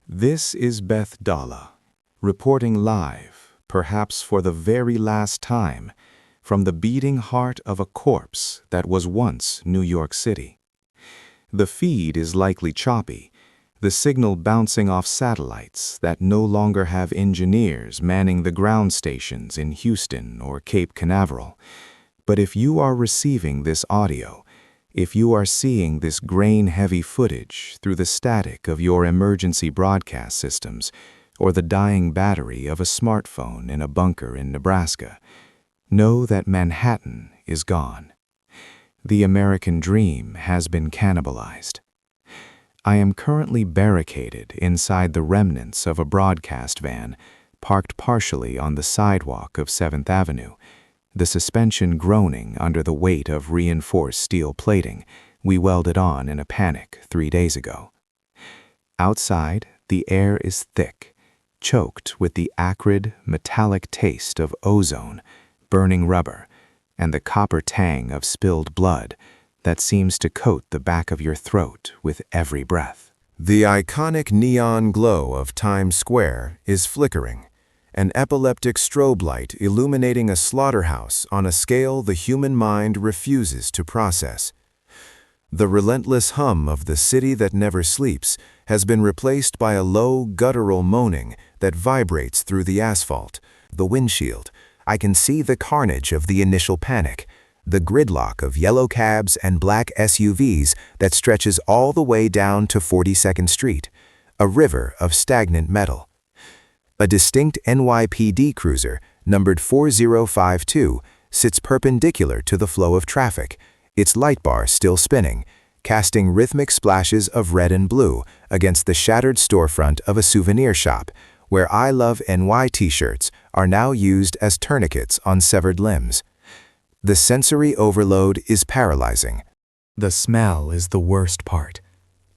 This is Behdala, reporting live, perhaps for the very last time, from the beating heart of a corpse that was once New York City. The feed is likely choppy, the signal bouncing off satellites that no longer have engineers manning the ground stations in Houston or Cape Canaveral. But if you are receiving this audio, if you are seeing this grain-heavy footage through the static of your emergency broadcast systems or the dying battery of a smartphone in a bunker in Nebraska, know that Manhattan is gone. The American dream has been cannibalized. I am currently barricaded inside the remnants of a broadcast van parked partially on the sidewalk of 7th Avenue, the suspension groaning under the weight of reinforced steel plating we welded on in a panic 3 days ago. Outside, the air is thick, choked with the acrid, metallic taste of ozone, burning rubber, and the copper tang of spilled blood that seems to coat the back of your throat with every breath. The iconic neon glow of Times Square is flickering, an epileptic strobe light illuminating a slaughterhouse on a scale the human mind refuses to process. The relentless hum of the city that never sleeps has been replaced by a low, guttural moaning that vibrates through the asphalt, the windshield. I can see the carnage of the initial panic, the gridlock of yellow cabs and black SUVs that stretches all the way down to 42nd Street, a river of stagnant metal. A distinct NYPD cruiser, numbered 4052, sits perpendicular to the flow of traffic, its light bar still spinning, casting rhythmic splashes of red and blue against the shattered storefront of a souvenir shop, where I Love NY t-shirts are now used as tourniquets on severed limbs. The sensory overload is paralyzing. The smell is the worst part.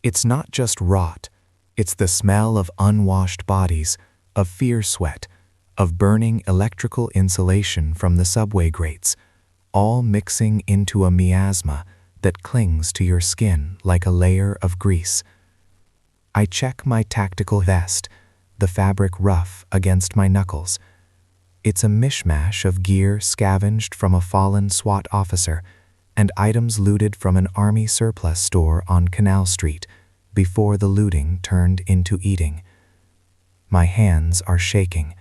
It's not just rot. It's the smell of unwashed bodies, of fear sweat, of burning electrical insulation from the subway grates, all mixing into a miasma that clings to your skin like a layer of grease. I check my tactical vest, the fabric rough against my knuckles. It's a mishmash of gear scavenged from a fallen SWAT officer and items looted from an army surplus store on Canal Street before the looting turned into eating. My hands are shaking,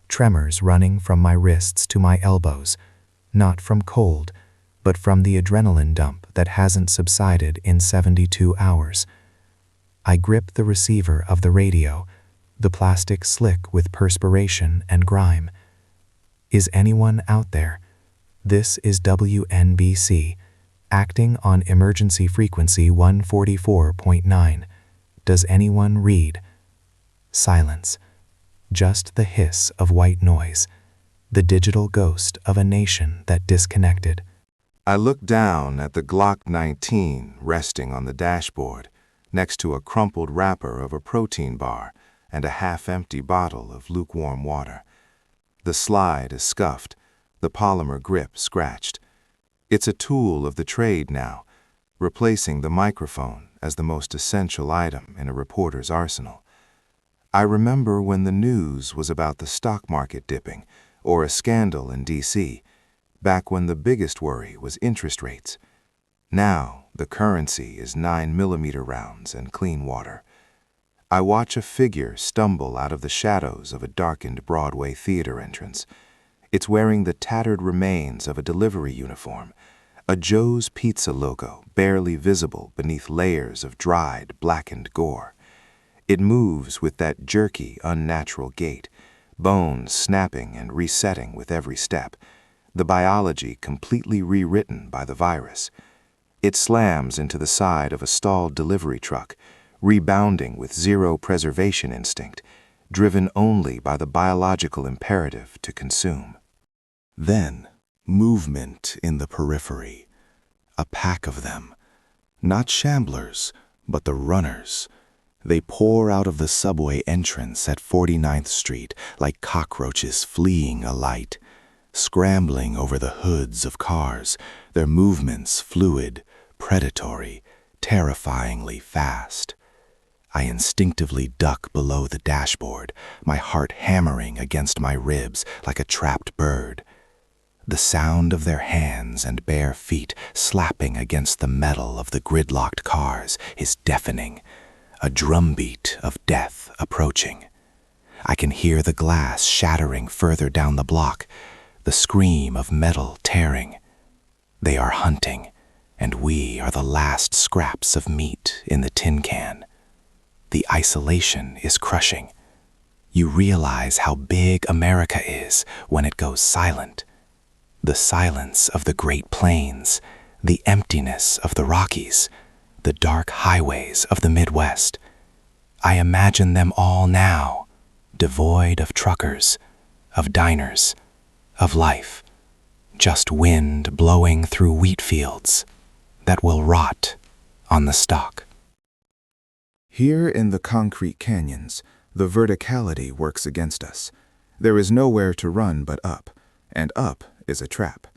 tremors running from my wrists to my elbows, not from cold, but from the adrenaline dump that hasn't subsided in 72 hours. I grip the receiver of the radio, the plastic slick with perspiration and grime. Is anyone out there? This is WNBC, acting on emergency frequency 144.9. Does anyone read? Silence. Just the hiss of white noise, the digital ghost of a nation that disconnected. I look down at the Glock 19 resting on the dashboard, next to a crumpled wrapper of a protein bar and a half-empty bottle of lukewarm water. The slide is scuffed, the polymer grip scratched. It's a tool of the trade now, replacing the microphone as the most essential item in a reporter's arsenal. I remember when the news was about the stock market dipping or a scandal in D.C., back when the biggest worry was interest rates. Now the currency is 9mm rounds and clean water. I watch a figure stumble out of the shadows of a darkened Broadway theater entrance. It's wearing the tattered remains of a delivery uniform, a Joe's Pizza logo barely visible beneath layers of dried, blackened gore. It moves with that jerky, unnatural gait, bones snapping and resetting with every step, the biology completely rewritten by the virus. It slams into the side of a stalled delivery truck, rebounding with zero preservation instinct, driven only by the biological imperative to consume. Then, movement in the periphery. A pack of them. Not shamblers, but the runners. They pour out of the subway entrance at 49th Street like cockroaches fleeing a light, scrambling over the hoods of cars, their movements fluid, predatory, terrifyingly fast. I instinctively duck below the dashboard, my heart hammering against my ribs like a trapped bird. The sound of their hands and bare feet slapping against the metal of the gridlocked cars is deafening, a drumbeat of death approaching. I can hear the glass shattering further down the block, the scream of metal tearing. They are hunting, and we are the last scraps of meat in the tin can. The isolation is crushing. You realize how big America is when it goes silent. The silence of the Great Plains, the emptiness of the Rockies, the dark highways of the Midwest. I imagine them all now, devoid of truckers, of diners, of life. Just wind blowing through wheat fields that will rot on the stalk. Here in the concrete canyons, the verticality works against us. There is nowhere to run but up, and up is a trap.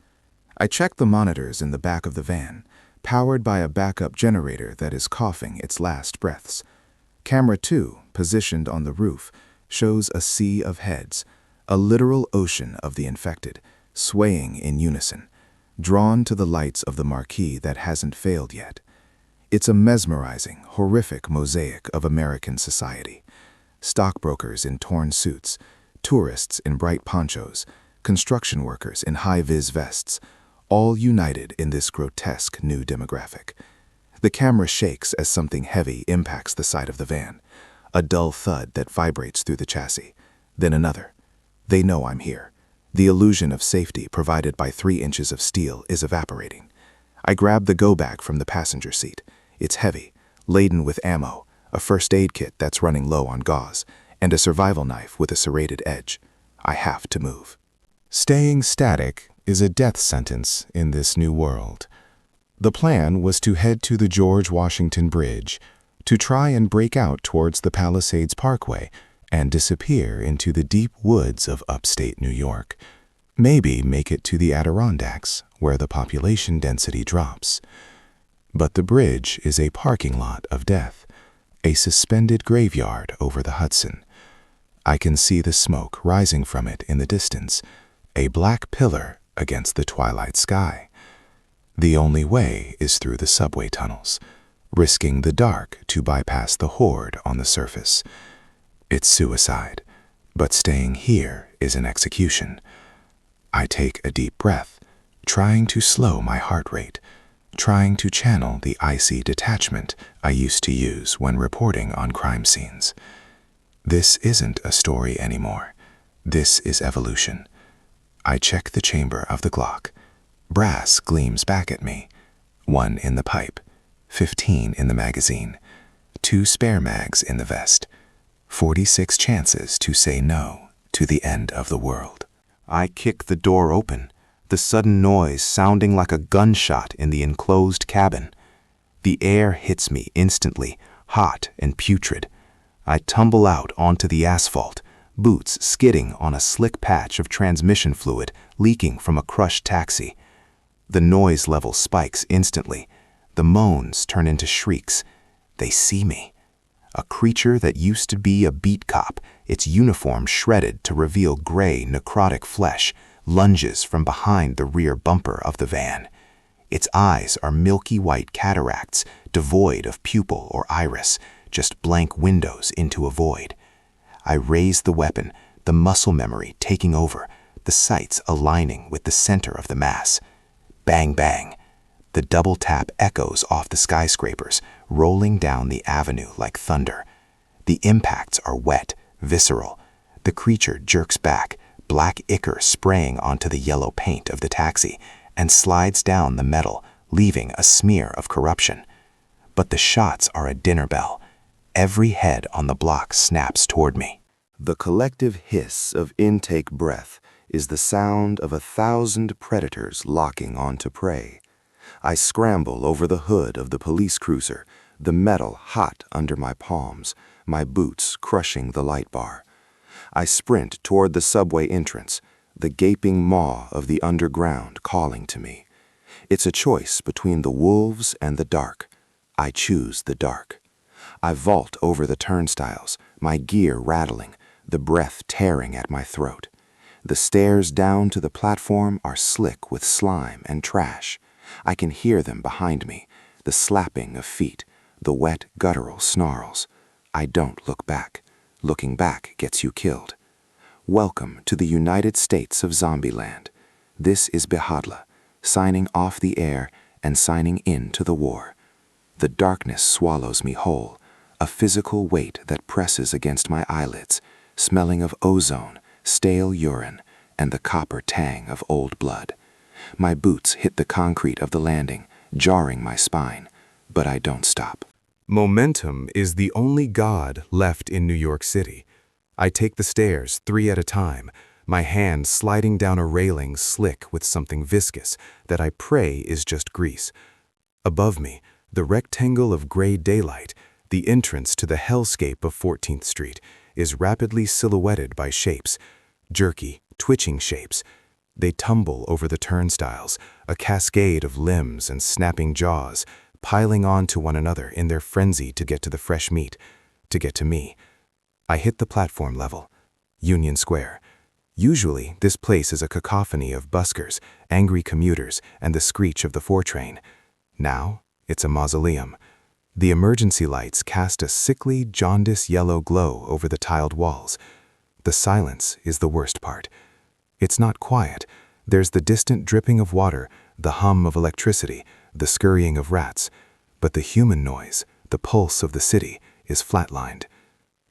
I check the monitors in the back of the van, powered by a backup generator that is coughing its last breaths. Camera 2, positioned on the roof, shows a sea of heads, a literal ocean of the infected, swaying in unison, drawn to the lights of the marquee that hasn't failed yet. It's a mesmerizing, horrific mosaic of American society. Stockbrokers in torn suits, tourists in bright ponchos, construction workers in high-vis vests, all united in this grotesque new demographic. The camera shakes as something heavy impacts the side of the van, a dull thud that vibrates through the chassis, then another. They know I'm here. The illusion of safety provided by 3 inches of steel is evaporating. I grab the go bag from the passenger seat. It's heavy, laden with ammo, a first aid kit that's running low on gauze, and a survival knife with a serrated edge. I have to move. Staying static is a death sentence in this new world. The plan was to head to the George Washington Bridge, to try and break out towards the Palisades Parkway and disappear into the deep woods of upstate New York. Maybe make it to the Adirondacks, where the population density drops. But the bridge is a parking lot of death, a suspended graveyard over the Hudson. I can see the smoke rising from it in the distance, a black pillar against the twilight sky. The only way is through the subway tunnels, risking the dark to bypass the horde on the surface. It's suicide, but staying here is an execution. I take a deep breath, trying to slow my heart rate, trying to channel the icy detachment I used to use when reporting on crime scenes. This isn't a story anymore. This is evolution. I check the chamber of the Glock. Brass gleams back at me. 1 in the pipe, 15 in the magazine, 2 spare mags in the vest, 46 chances to say no to the end of the world. I kick the door open, the sudden noise sounding like a gunshot in the enclosed cabin. The air hits me instantly, hot and putrid. I tumble out onto the asphalt, boots skidding on a slick patch of transmission fluid leaking from a crushed taxi. The noise level spikes instantly. The moans turn into shrieks. They see me. A creature that used to be a beat cop, its uniform shredded to reveal gray, necrotic flesh, lunges from behind the rear bumper of the van. Its eyes are milky white cataracts, devoid of pupil or iris, just blank windows into a void. I raise the weapon, the muscle memory taking over, the sights aligning with the center of the mass. Bang, bang. The double tap echoes off the skyscrapers, rolling down the avenue like thunder. The impacts are wet, visceral. The creature jerks back, black ichor spraying onto the yellow paint of the taxi, and slides down the metal, leaving a smear of corruption. But the shots are a dinner bell. Every head on the block snaps toward me. The collective hiss of intake breath is the sound of 1,000 predators locking onto prey. I scramble over the hood of the police cruiser, the metal hot under my palms, my boots crushing the light bar. I sprint toward the subway entrance, the gaping maw of the underground calling to me. It's a choice between the wolves and the dark. I choose the dark. I vault over the turnstiles, my gear rattling, the breath tearing at my throat. The stairs down to the platform are slick with slime and trash. I can hear them behind me, the slapping of feet, the wet guttural snarls. I don't look back. Looking back gets you killed. Welcome to the United States of Zombieland. This is Behdala, signing off the air and signing into the war. The darkness swallows me whole, a physical weight that presses against my eyelids, smelling of ozone, stale urine, and the copper tang of old blood. My boots hit the concrete of the landing, jarring my spine, but I don't stop. Momentum is the only god left in New York City. I take the stairs 3 at a time, my hand sliding down a railing slick with something viscous that I pray is just grease. Above me, the rectangle of gray daylight, the entrance to the hellscape of 14th Street, is rapidly silhouetted by shapes, jerky, twitching shapes. They tumble over the turnstiles, a cascade of limbs and snapping jaws, piling onto one another in their frenzy to get to the fresh meat, to get to me. I hit the platform level, Union Square. Usually, this place is a cacophony of buskers, angry commuters, and the screech of the 4 train. Now, it's a mausoleum. The emergency lights cast a sickly, jaundice yellow glow over the tiled walls. The silence is the worst part. It's not quiet. There's the distant dripping of water, the hum of electricity, the scurrying of rats. But the human noise, the pulse of the city, is flatlined.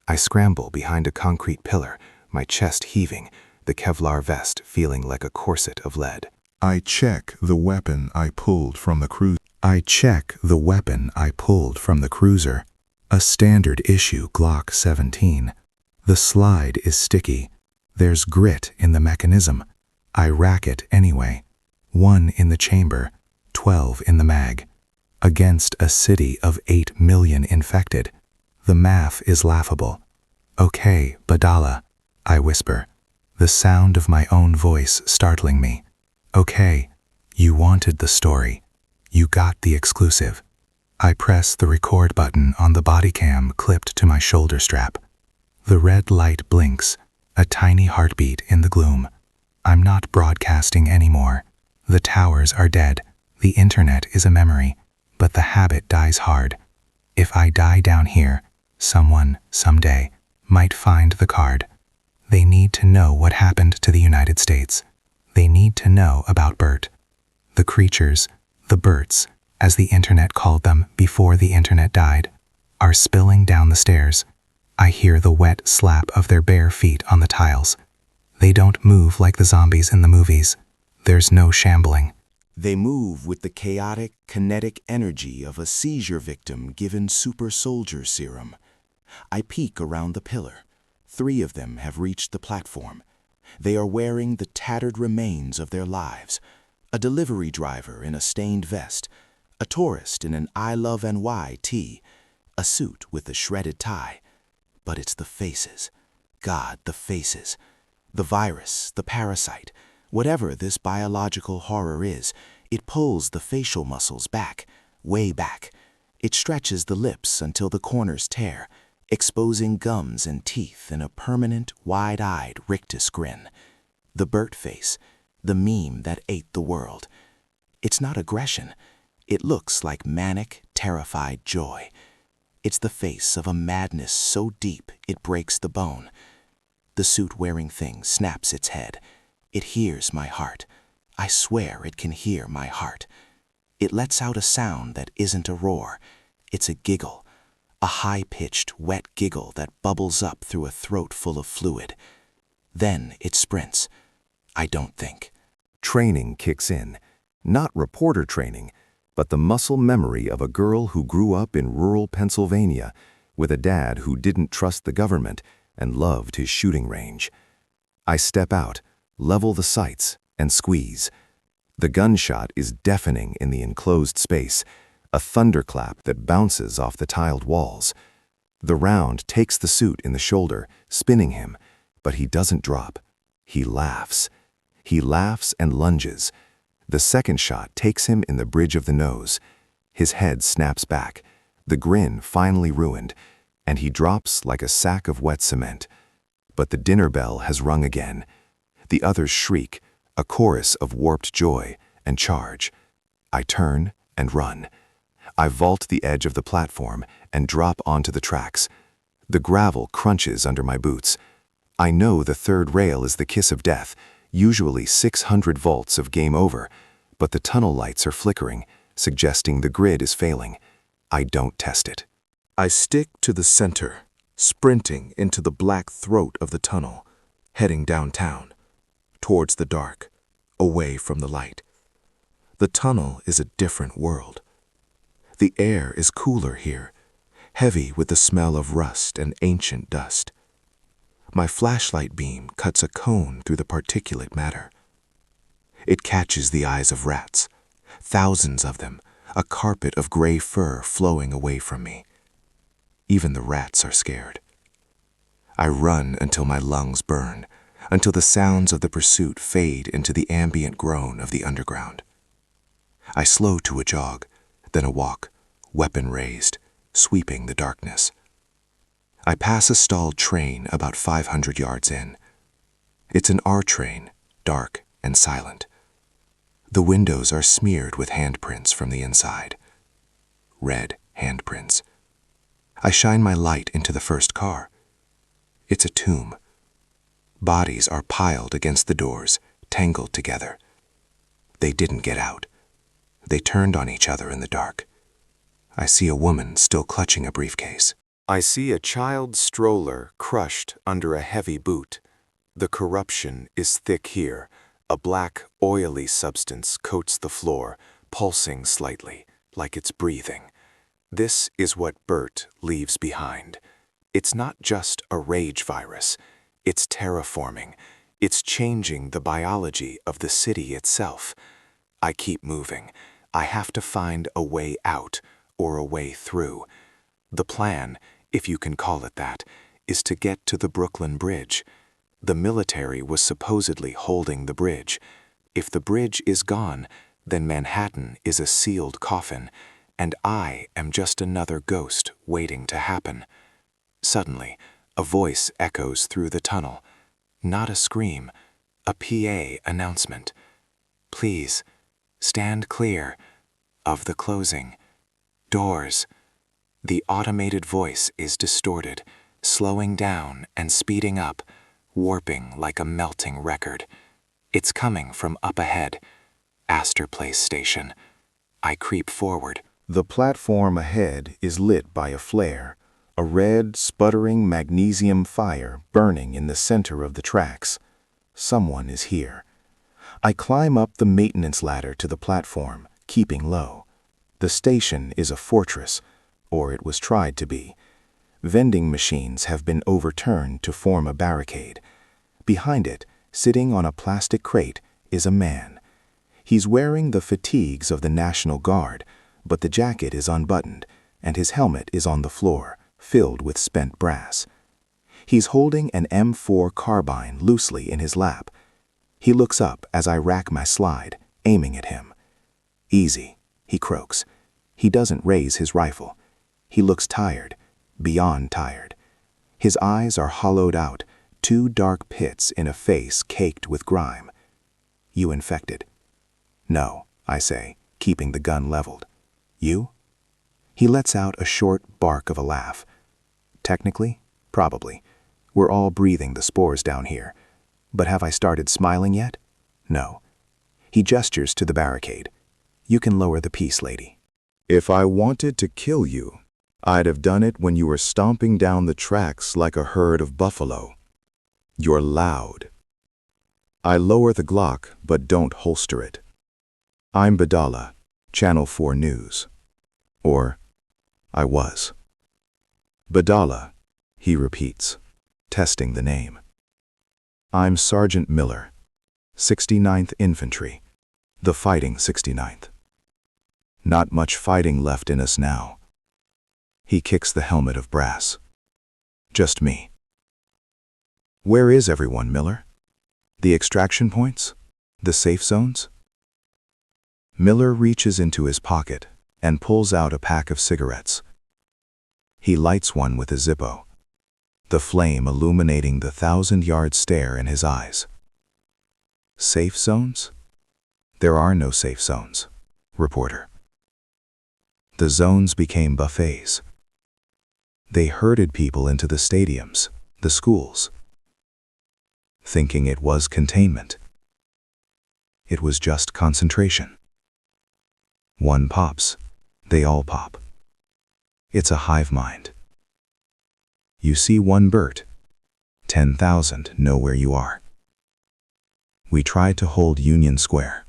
I scramble behind a concrete pillar, my chest heaving, the Kevlar vest feeling like a corset of lead. I check the weapon I pulled from the cruiser. A standard issue Glock 17. The slide is sticky. There's grit in the mechanism. I rack it anyway. 1 in the chamber, 12 in the mag. Against a city of 8 million infected. The math is laughable. Okay, Behdala, I whisper, the sound of my own voice startling me. Okay, you wanted the story. You got the exclusive. I press the record button on the body cam clipped to my shoulder strap. The red light blinks, a tiny heartbeat in the gloom. I'm not broadcasting anymore. The towers are dead. The internet is a memory, but the habit dies hard. If I die down here, someone, someday, might find the card. They need to know what happened to the United States. They need to know about Bert. The creatures, the Berts, as the internet called them before the internet died, are spilling down the stairs. I hear the wet slap of their bare feet on the tiles. They don't move like the zombies in the movies. There's no shambling. They move with the chaotic, kinetic energy of a seizure victim given super soldier serum. I peek around the pillar. 3 of them have reached the platform. They are wearing the tattered remains of their lives. A delivery driver in a stained vest, a tourist in an I Love NY tee, a suit with a shredded tie. But it's the faces. God, the faces. The virus, the parasite, whatever this biological horror is, it pulls the facial muscles back, way back. It stretches the lips until the corners tear, exposing gums and teeth in a permanent, wide-eyed rictus grin. The Bert face, the meme that ate the world. It's not aggression. It looks like manic, terrified joy. It's the face of a madness so deep it breaks the bone. The suit-wearing thing snaps its head. It hears my heart. I swear it can hear my heart. It lets out a sound that isn't a roar. It's a giggle. A high-pitched, wet giggle that bubbles up through a throat full of fluid. Then it sprints. I don't think. Training kicks in. Not reporter training, but the muscle memory of a girl who grew up in rural Pennsylvania with a dad who didn't trust the government and loved his shooting range. I step out, level the sights, and squeeze. The gunshot is deafening in the enclosed space, a thunderclap that bounces off the tiled walls. The round takes the suit in the shoulder, spinning him, but he doesn't drop. He laughs. He laughs and lunges. The second shot takes him in the bridge of the nose. His head snaps back. the grin finally ruined, and he drops like a sack of wet cement. But the dinner bell has rung again. The others shriek, a chorus of warped joy, and charge. I turn and run. I vault the edge of the platform and drop onto the tracks. The gravel crunches under my boots. I know the third rail is the kiss of death, usually 600 volts of game over, but the tunnel lights are flickering, suggesting the grid is failing. I don't test it. I stick to the center, sprinting into the black throat of the tunnel, heading downtown, towards the dark, away from the light. The tunnel is a different world. The air is cooler here, heavy with the smell of rust and ancient dust. My flashlight beam cuts a cone through the particulate matter. It catches the eyes of rats, thousands of them, a carpet of gray fur flowing away from me. Even the rats are scared. I run until my lungs burn, until the sounds of the pursuit fade into the ambient groan of the underground. I slow to a jog, then a walk, weapon raised, sweeping the darkness. I pass a stalled train about 500 yards in. It's an R train, dark and silent. The windows are smeared with handprints from the inside. Red handprints. I shine my light into the first car. It's a tomb. Bodies are piled against the doors, tangled together. They didn't get out. They turned on each other in the dark. I see a woman still clutching a briefcase. I see a child's stroller crushed under a heavy boot. The corruption is thick here. A black, oily substance coats the floor, pulsing slightly, like it's breathing. This is what Bert leaves behind. It's not just a rage virus. It's terraforming. It's changing the biology of the city itself. I keep moving. I have to find a way out or a way through. The plan, if you can call it that, is to get to the Brooklyn Bridge. The military was supposedly holding the bridge. If the bridge is gone, then Manhattan is a sealed coffin, and I am just another ghost waiting to happen. Suddenly, a voice echoes through the tunnel. Not a scream, a PA announcement. Please, stand clear of the closing doors. The automated voice is distorted, slowing down and speeding up, warping like a melting record. It's coming from up ahead, Astor Place Station. I creep forward. The platform ahead is lit by a flare, a red, sputtering magnesium fire burning in the center of the tracks. Someone is here. I climb up the maintenance ladder to the platform, keeping low. The station is a fortress, or it was tried to be. Vending machines have been overturned to form a barricade. Behind it, sitting on a plastic crate, is a man. He's wearing the fatigues of the National Guard, but the jacket is unbuttoned, and his helmet is on the floor, filled with spent brass. He's holding an M4 carbine loosely in his lap. He looks up as I rack my slide, aiming at him. Easy, he croaks. He doesn't raise his rifle. He looks tired, beyond tired. His eyes are hollowed out, two dark pits in a face caked with grime. You infected? No, I say, keeping the gun leveled. You? He lets out a short bark of a laugh. Technically, probably. We're all breathing the spores down here. But have I started smiling yet? No. He gestures to the barricade. You can lower the piece, lady. If I wanted to kill you, I'd have done it when you were stomping down the tracks like a herd of buffalo. You're loud. I lower the Glock, but don't holster it. I'm Behdala, Channel 4 News. Or, I was. Behdala, he repeats, testing the name. I'm Sergeant Miller, 69th Infantry, the fighting 69th. Not much fighting left in us now. He kicks the helmet of brass. Just me. Where is everyone, Miller? The extraction points? The safe zones? Miller reaches into his pocket and pulls out a pack of cigarettes. He lights one with a Zippo, the flame illuminating the 1,000-yard stare in his eyes. Safe zones? There are no safe zones, reporter. The zones became buffets. They herded people into the stadiums, the schools, thinking it was containment. It was just concentration. One pops, they all pop. It's a hive mind. You see one Bert, 10,000 know where you are. We tried to hold Union Square.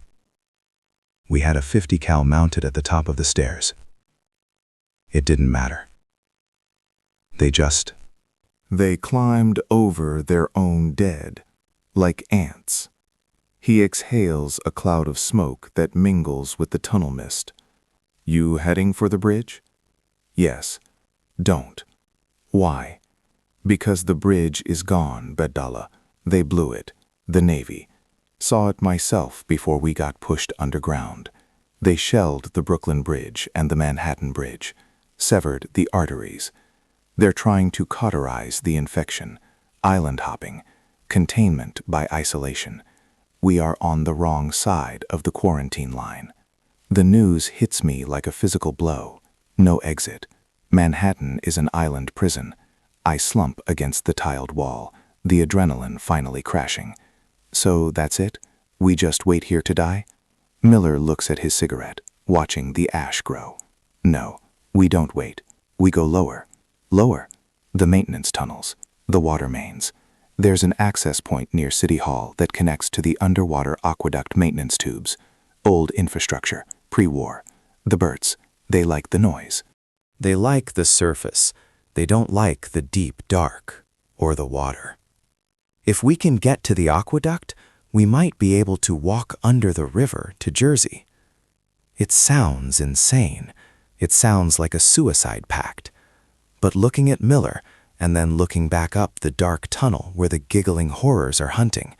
We had a 50 cal mounted at the top of the stairs. It didn't matter. They climbed over their own dead, like ants. He exhales a cloud of smoke that mingles with the tunnel mist. You heading for the bridge? Yes. Don't. Why? Because the bridge is gone, Behdala. They blew it. The Navy. Saw it myself before we got pushed underground. They shelled the Brooklyn Bridge and the Manhattan Bridge, severed the arteries. They're trying to cauterize the infection, island hopping, containment by isolation. We are on the wrong side of the quarantine line. The news hits me like a physical blow. No exit. Manhattan is an island prison. I slump against the tiled wall, the adrenaline finally crashing. So that's it? We just wait here to die? Miller looks at his cigarette, watching the ash grow. No, we don't wait. We go lower. Lower. The maintenance tunnels, the water mains. There's an access point near City Hall that connects to the underwater aqueduct maintenance tubes. Old infrastructure, pre-war. The Berts, they like the noise. They like the surface. They don't like the deep dark or the water. If we can get to the aqueduct, we might be able to walk under the river to Jersey. It sounds insane. It sounds like a suicide pact. But looking at Miller, and then looking back up the dark tunnel where the giggling horrors are hunting,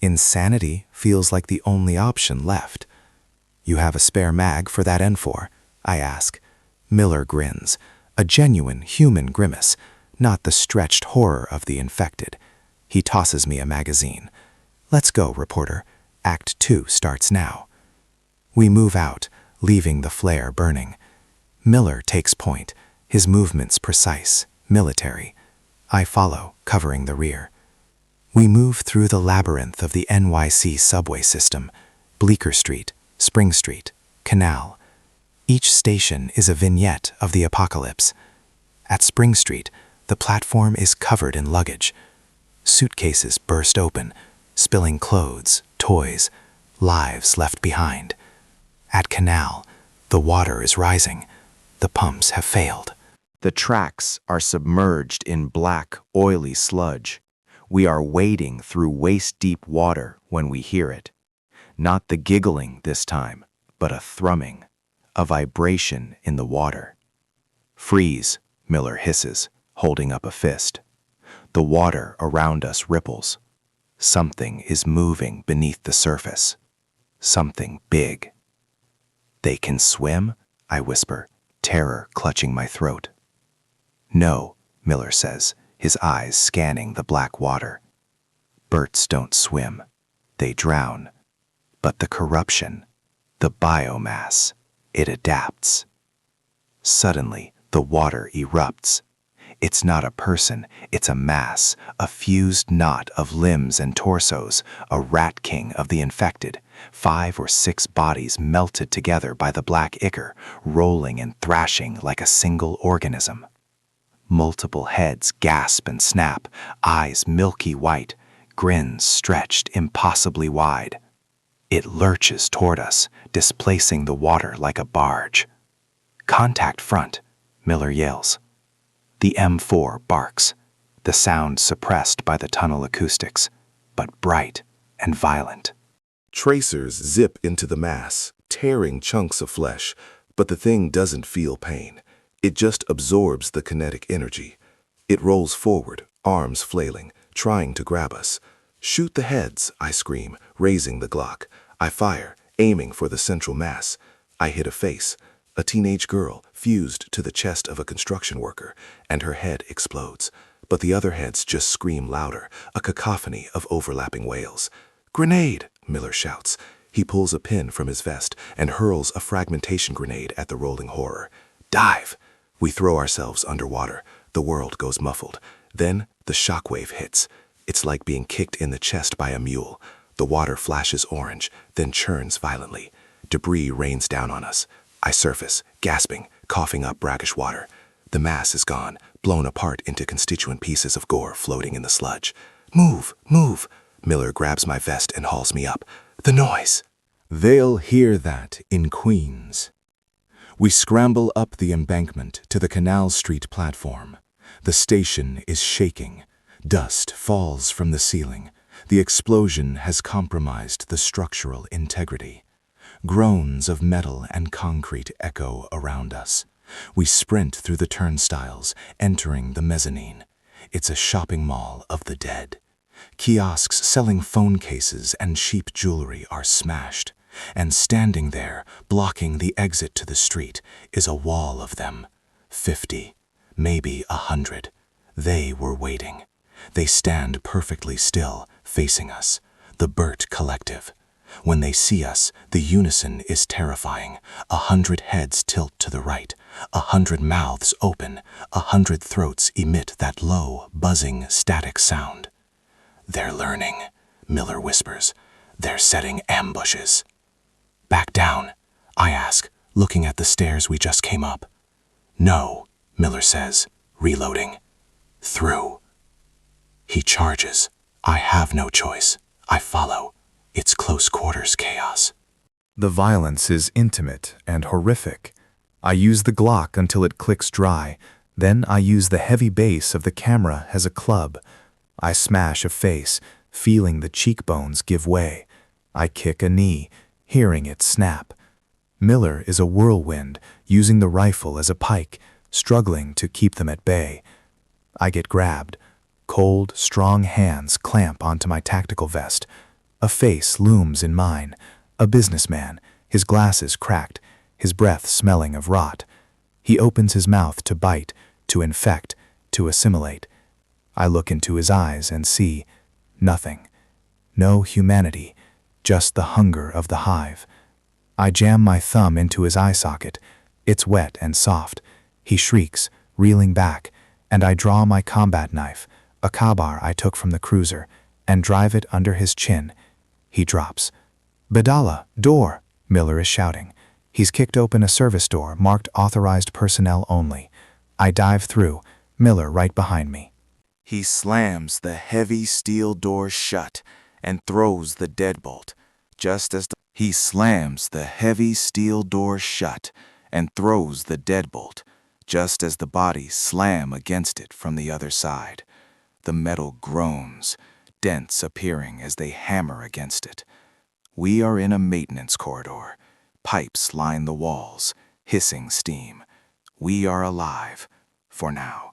insanity feels like the only option left. You have a spare mag for that N4? I ask. Miller grins, a genuine human grimace, not the stretched horror of the infected. He tosses me a magazine. Let's go, reporter. Act 2 starts now. We move out, leaving the flare burning. Miller takes point, his movements precise, military. I follow, covering the rear. We move through the labyrinth of the NYC subway system, Bleecker Street, Spring Street, Canal. Each station is a vignette of the apocalypse. At Spring Street, the platform is covered in luggage. Suitcases burst open, spilling clothes, toys, lives left behind. At Canal, the water is rising. The pumps have failed. The tracks are submerged in black, oily sludge. We are wading through waist-deep water when we hear it. Not the giggling this time, but a thrumming, a vibration in the water. Freeze, Miller hisses, holding up a fist. The water around us ripples. Something is moving beneath the surface. Something big. They can swim? I whisper, terror clutching my throat. No, Miller says, his eyes scanning the black water. Berts don't swim. They drown. But the corruption, the biomass, it adapts. Suddenly, the water erupts. It's not a person, it's a mass, a fused knot of limbs and torsos, a rat king of the infected, 5 or 6 bodies melted together by the black ichor, rolling and thrashing like a single organism. Multiple heads gasp and snap, eyes milky white, grins stretched impossibly wide. It lurches toward us, displacing the water like a barge. Contact front, Miller yells. The M4 barks, the sound suppressed by the tunnel acoustics, but bright and violent. Tracers zip into the mass, tearing chunks of flesh, but the thing doesn't feel pain. It just absorbs the kinetic energy. It rolls forward, arms flailing, trying to grab us. Shoot the heads, I scream, raising the Glock. I fire, aiming for the central mass. I hit a face, A teenage girl fused to the chest of a construction worker, and her head explodes. But the other heads just scream louder, a cacophony of overlapping wails. "Grenade!" Miller shouts. He pulls a pin from his vest and hurls a fragmentation grenade at the rolling horror. "Dive!" We throw ourselves underwater. The world goes muffled. Then the shockwave hits. It's like being kicked in the chest by a mule. The water flashes orange, then churns violently. Debris rains down on us. I surface, gasping, coughing up brackish water. The mass is gone, blown apart into constituent pieces of gore floating in the sludge. "Move! Move!" Miller grabs my vest and hauls me up. "The noise!" They'll hear that in Queens. We scramble up the embankment to the Canal Street platform. The station is shaking. Dust falls from the ceiling. The explosion has compromised the structural integrity. Groans of metal and concrete echo around us. We sprint through the turnstiles, entering the mezzanine. It's a shopping mall of the dead. Kiosks selling phone cases and cheap jewelry are smashed. And standing there, blocking the exit to the street, is a wall of them. 50, maybe 100. They were waiting. They stand perfectly still, facing us, the Burt Collective. When they see us, the unison is terrifying. 100 heads tilt to the right, 100 mouths open, 100 throats emit that low, buzzing, static sound. "They're learning," Miller whispers. "They're setting ambushes." "Back down?" I ask, looking at the stairs we just came up. "No," Miller says, reloading. "Through." He charges. I have no choice. I follow. It's close quarters chaos. The violence is intimate and horrific. I use the Glock until it clicks dry. Then I use the heavy base of the camera as a club. I smash a face, feeling the cheekbones give way. I kick a knee, hearing it snap. Miller is a whirlwind, using the rifle as a pike, struggling to keep them at bay. I get grabbed. Cold, strong hands clamp onto my tactical vest. A face looms in mine. A businessman, his glasses cracked, his breath smelling of rot. He opens his mouth to bite, to infect, to assimilate. I look into his eyes and see nothing. No humanity, just the hunger of the hive. I jam my thumb into his eye socket. It's wet and soft. He shrieks, reeling back, and I draw my combat knife, a kabar I took from the cruiser, and drive it under his chin. He drops. "Behdala, door!" Miller is shouting. He's kicked open a service door marked authorized personnel only. I dive through, Miller right behind me. He slams the heavy steel door shut and throws the deadbolt. He slams the heavy steel door shut and throws the deadbolt, just as the bodies slam against it from the other side. The metal groans, dents appearing as they hammer against it. We are in a maintenance corridor. Pipes line the walls, hissing steam. We are alive, for now.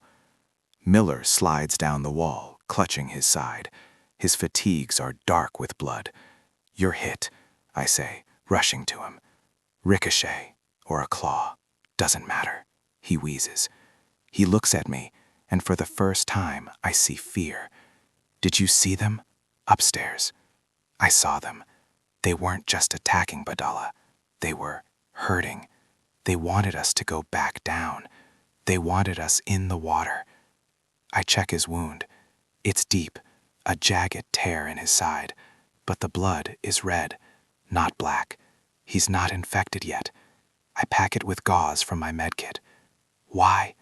Miller slides down the wall, clutching his side. His fatigues are dark with blood. "You're hit," I say, rushing to him. "Ricochet or a claw, doesn't matter," he wheezes. He looks at me, and for the first time I see fear. "Did you see them? Upstairs." I saw them. They weren't just attacking Behdala. They were hurting. They wanted us to go back down. They wanted us in the water. I check his wound. It's deep, a jagged tear in his side, but the blood is red, not black. He's not infected yet. I pack it with gauze from my medkit. Why?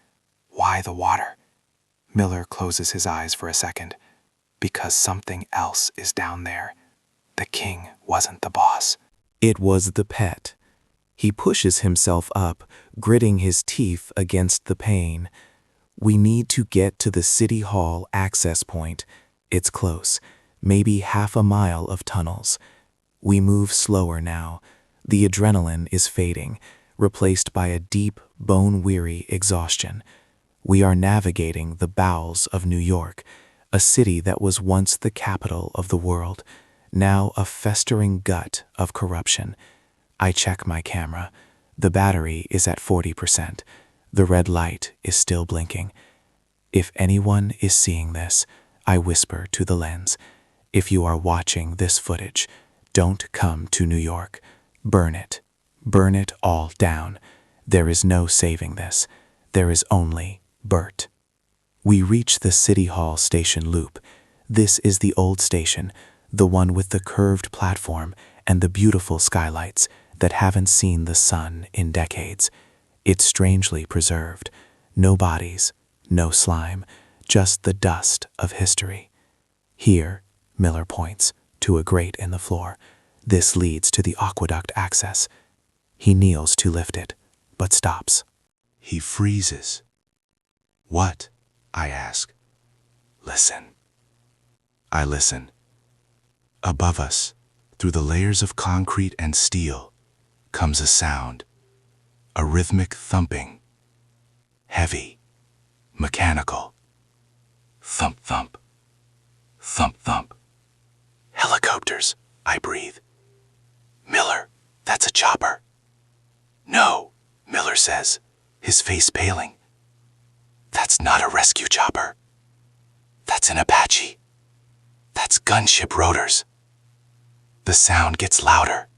Why the water? Miller closes his eyes for a second. Because something else is down there. The king wasn't the boss. It was the pet. He pushes himself up, gritting his teeth against the pain. We need to get to the City Hall access point. It's close, maybe half a mile of tunnels. We move slower now. The adrenaline is fading, replaced by a deep, bone-weary exhaustion. We are navigating the bowels of New York, a city that was once the capital of the world, now a festering gut of corruption. I check my camera. The battery is at 40%. The red light is still blinking. If anyone is seeing this, I whisper to the lens, if you are watching this footage, don't come to New York. Burn it. Burn it all down. There is no saving this. There is only Bert. We reach the City Hall station loop. This is the old station, the one with the curved platform and the beautiful skylights that haven't seen the sun in decades. It's strangely preserved. No bodies, no slime, just the dust of history. Here, Miller points to a grate in the floor. This leads to the aqueduct access. He kneels to lift it, but stops. He freezes. What? I ask. Listen. I listen. Above us, through the layers of concrete and steel, comes a sound. A rhythmic thumping. Heavy. Mechanical. Thump, thump. Thump, thump. Helicopters, I breathe. Miller, that's a chopper. No, Miller says, his face paling. That's not a rescue chopper. That's an Apache. That's gunship rotors. The sound gets louder.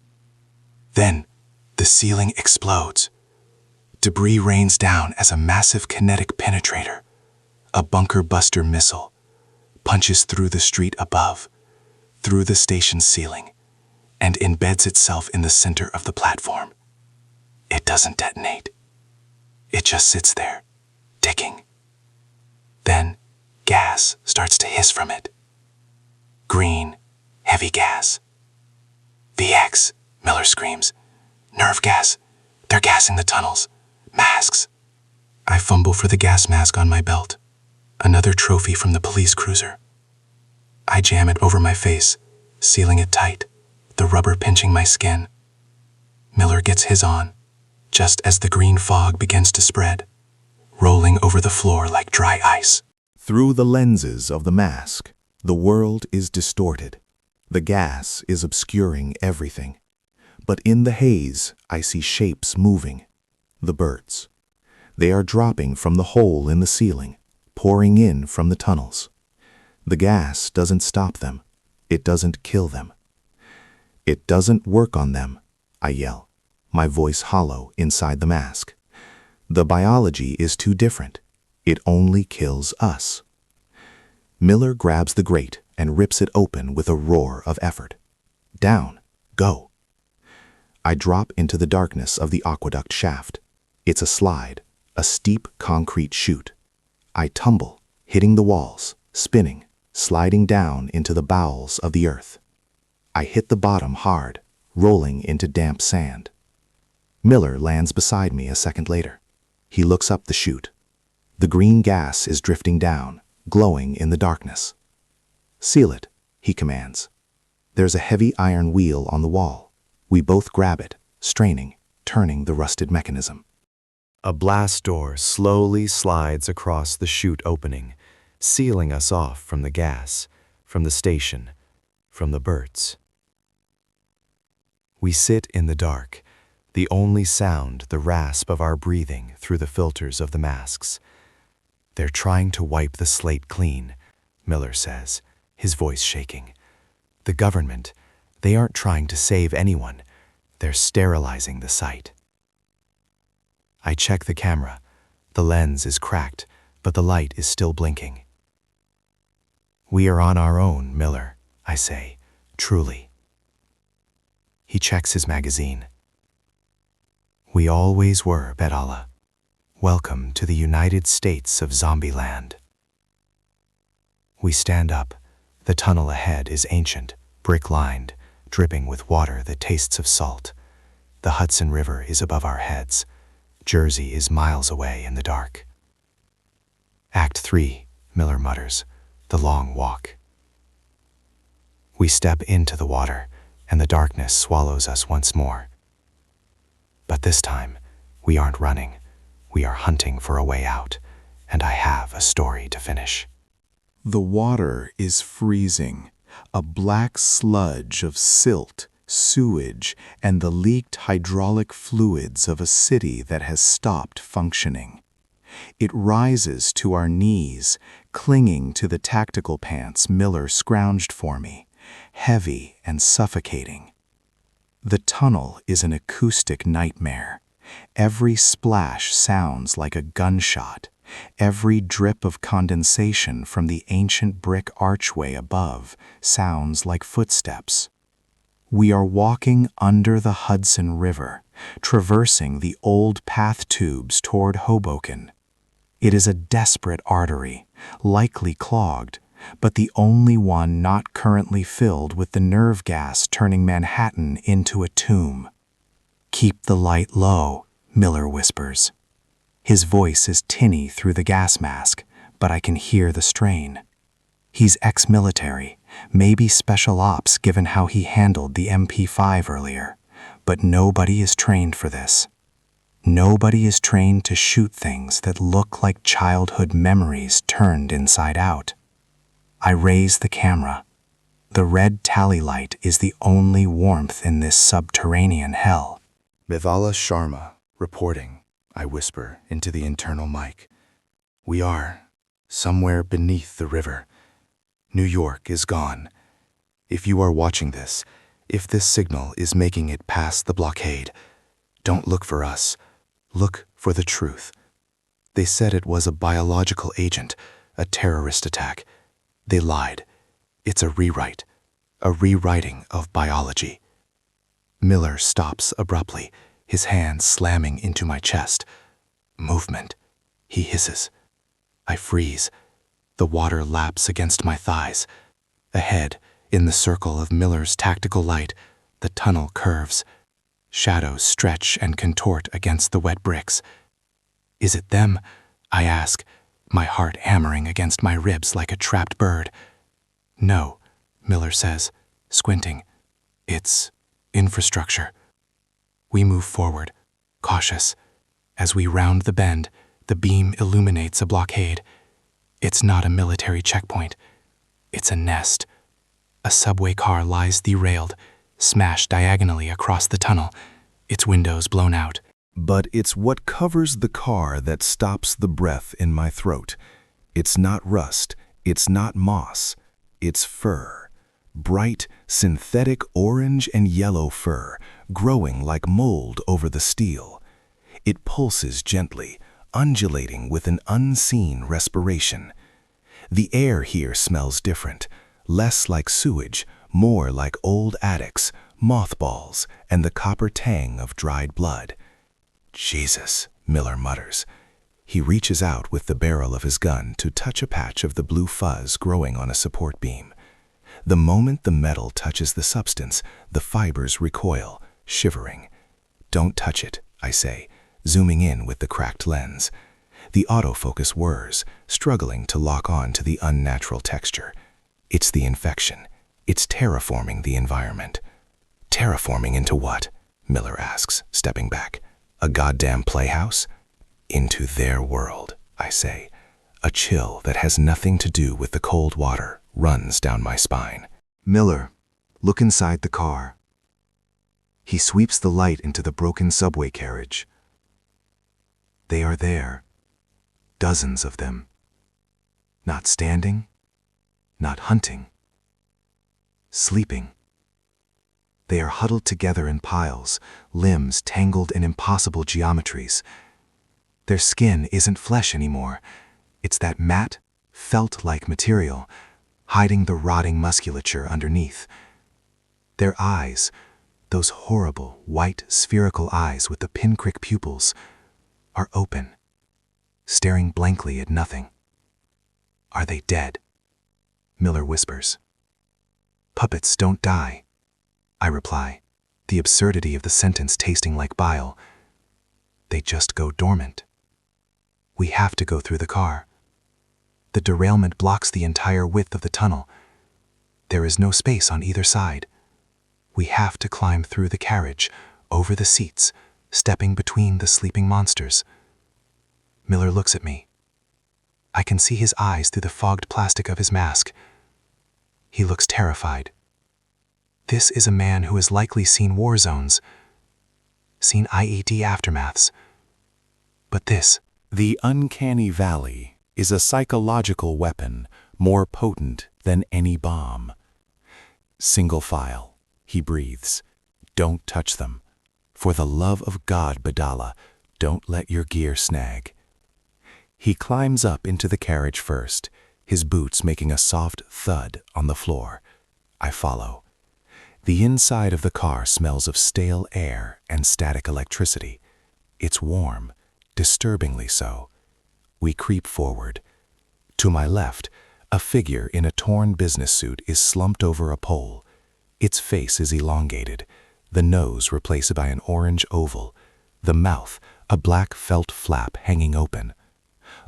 Then, the ceiling explodes. Debris rains down as a massive kinetic penetrator, a bunker buster missile, punches through the street above, through the station's ceiling, and embeds itself in the center of the platform. It doesn't detonate. It just sits there, ticking. Then, gas starts to hiss from it. Green, heavy gas. VX, Miller screams. Nerve gas. They're gassing the tunnels. Masks. I fumble for the gas mask on my belt. Another trophy from the police cruiser. I jam it over my face, sealing it tight, the rubber pinching my skin. Miller gets his on, just as the green fog begins to spread, rolling over the floor like dry ice. Through the lenses of the mask, the world is distorted. The gas is obscuring everything. But in the haze, I see shapes moving. The birds. They are dropping from the hole in the ceiling, pouring in from the tunnels. The gas doesn't stop them. It doesn't kill them. It doesn't work on them, I yell, my voice hollow inside the mask. The biology is too different. It only kills us. Miller grabs the grate and rips it open with a roar of effort. Down. Go. I drop into the darkness of the aqueduct shaft. It's a slide, a steep concrete chute. I tumble, hitting the walls, spinning, sliding down into the bowels of the earth. I hit the bottom hard, rolling into damp sand. Miller lands beside me a second later. He looks up the chute. The green gas is drifting down, glowing in the darkness. Seal it, he commands. There's a heavy iron wheel on the wall. We both grab it, straining, turning the rusted mechanism. A blast door slowly slides across the chute opening, sealing us off from the gas, from the station, from the birds. We sit in the dark, the only sound the rasp of our breathing through the filters of the masks. They're trying to wipe the slate clean, Miller says, his voice shaking. The government, they aren't trying to save anyone. They're sterilizing the site. I check the camera. The lens is cracked, but the light is still blinking. We are on our own, Miller, I say, truly. He checks his magazine. We always were, Behdala. Welcome to the United States of Zombieland. We stand up. The tunnel ahead is ancient, brick-lined, dripping with water that tastes of salt. The Hudson River is above our heads. Jersey is miles away in the dark. Act 3, Miller mutters, the long walk. We step into the water, and the darkness swallows us once more. But this time, we aren't running. We are hunting for a way out, and I have a story to finish. The water is freezing, a black sludge of silt sewage, and the leaked hydraulic fluids of a city that has stopped functioning. It rises to our knees, clinging to the tactical pants Miller scrounged for me, heavy and suffocating. The tunnel is an acoustic nightmare. Every splash sounds like a gunshot. Every drip of condensation from the ancient brick archway above sounds like footsteps. We are walking under the Hudson River, traversing the old path tubes toward Hoboken. It is a desperate artery, likely clogged, but the only one not currently filled with the nerve gas turning Manhattan into a tomb. "Keep the light low," Miller whispers. His voice is tinny through the gas mask, but I can hear the strain. He's ex-military, maybe special ops given how he handled the MP5 earlier, but nobody is trained for this. Nobody is trained to shoot things that look like childhood memories turned inside out. I raise the camera. The red tally light is the only warmth in this subterranean hell. Behdala Sharma, reporting, I whisper into the internal mic. We are somewhere beneath the river. New York is gone. If you are watching this, if this signal is making it past the blockade, don't look for us. Look for the truth. They said it was a biological agent, a terrorist attack. They lied. It's a rewriting of biology. Miller stops abruptly, his hand slamming into my chest. Movement, he hisses. I freeze. The water laps against my thighs. Ahead, in the circle of Miller's tactical light, the tunnel curves. Shadows stretch and contort against the wet bricks. Is it them? I ask, my heart hammering against my ribs like a trapped bird. No, Miller says, squinting. It's infrastructure. We move forward, cautious. As we round the bend, the beam illuminates a blockade. It's not a military checkpoint. It's a nest. A subway car lies derailed, smashed diagonally across the tunnel, its windows blown out. But it's what covers the car that stops the breath in my throat. It's not rust, it's not moss, it's fur. Bright, synthetic orange and yellow fur, growing like mold over the steel. It pulses gently, undulating with an unseen respiration. The air here smells different, less like sewage, more like old attics, mothballs, and the copper tang of dried blood. Jesus, Miller mutters. He reaches out with the barrel of his gun to touch a patch of the blue fuzz growing on a support beam. The moment the metal touches the substance, the fibers recoil, shivering. Don't touch it, I say, zooming in with the cracked lens. The autofocus whirs, struggling to lock on to the unnatural texture. It's the infection. It's terraforming the environment. Terraforming into what? Miller asks, stepping back. A goddamn playhouse? Into their world, I say. A chill that has nothing to do with the cold water runs down my spine. Miller, look inside the car. He sweeps the light into the broken subway carriage. They are there. Dozens of them. Not standing, not hunting. Sleeping. They are huddled together in piles, limbs tangled in impossible geometries. Their skin isn't flesh anymore. It's that matte, felt-like material, hiding the rotting musculature underneath. Their eyes, those horrible, white, spherical eyes with the pinprick pupils, are open, staring blankly at nothing. Are they dead? Miller whispers. Puppets don't die, I reply, the absurdity of the sentence tasting like bile. They just go dormant. We have to go through the car. The derailment blocks the entire width of the tunnel. There is no space on either side. We have to climb through the carriage, over the seats, stepping between the sleeping monsters. Miller looks at me. I can see his eyes through the fogged plastic of his mask. He looks terrified. This is a man who has likely seen war zones, seen IED aftermaths. But this, The uncanny valley is a psychological weapon more potent than any bomb. Single file, he breathes. Don't touch them. For the love of God, Behdala, don't let your gear snag. He climbs up into the carriage first, his boots making a soft thud on the floor. I follow. The inside of the car smells of stale air and static electricity. It's warm, disturbingly so. We creep forward. To my left, a figure in a torn business suit is slumped over a pole. Its face is elongated, the nose replaced by an orange oval, the mouth a black felt flap hanging open.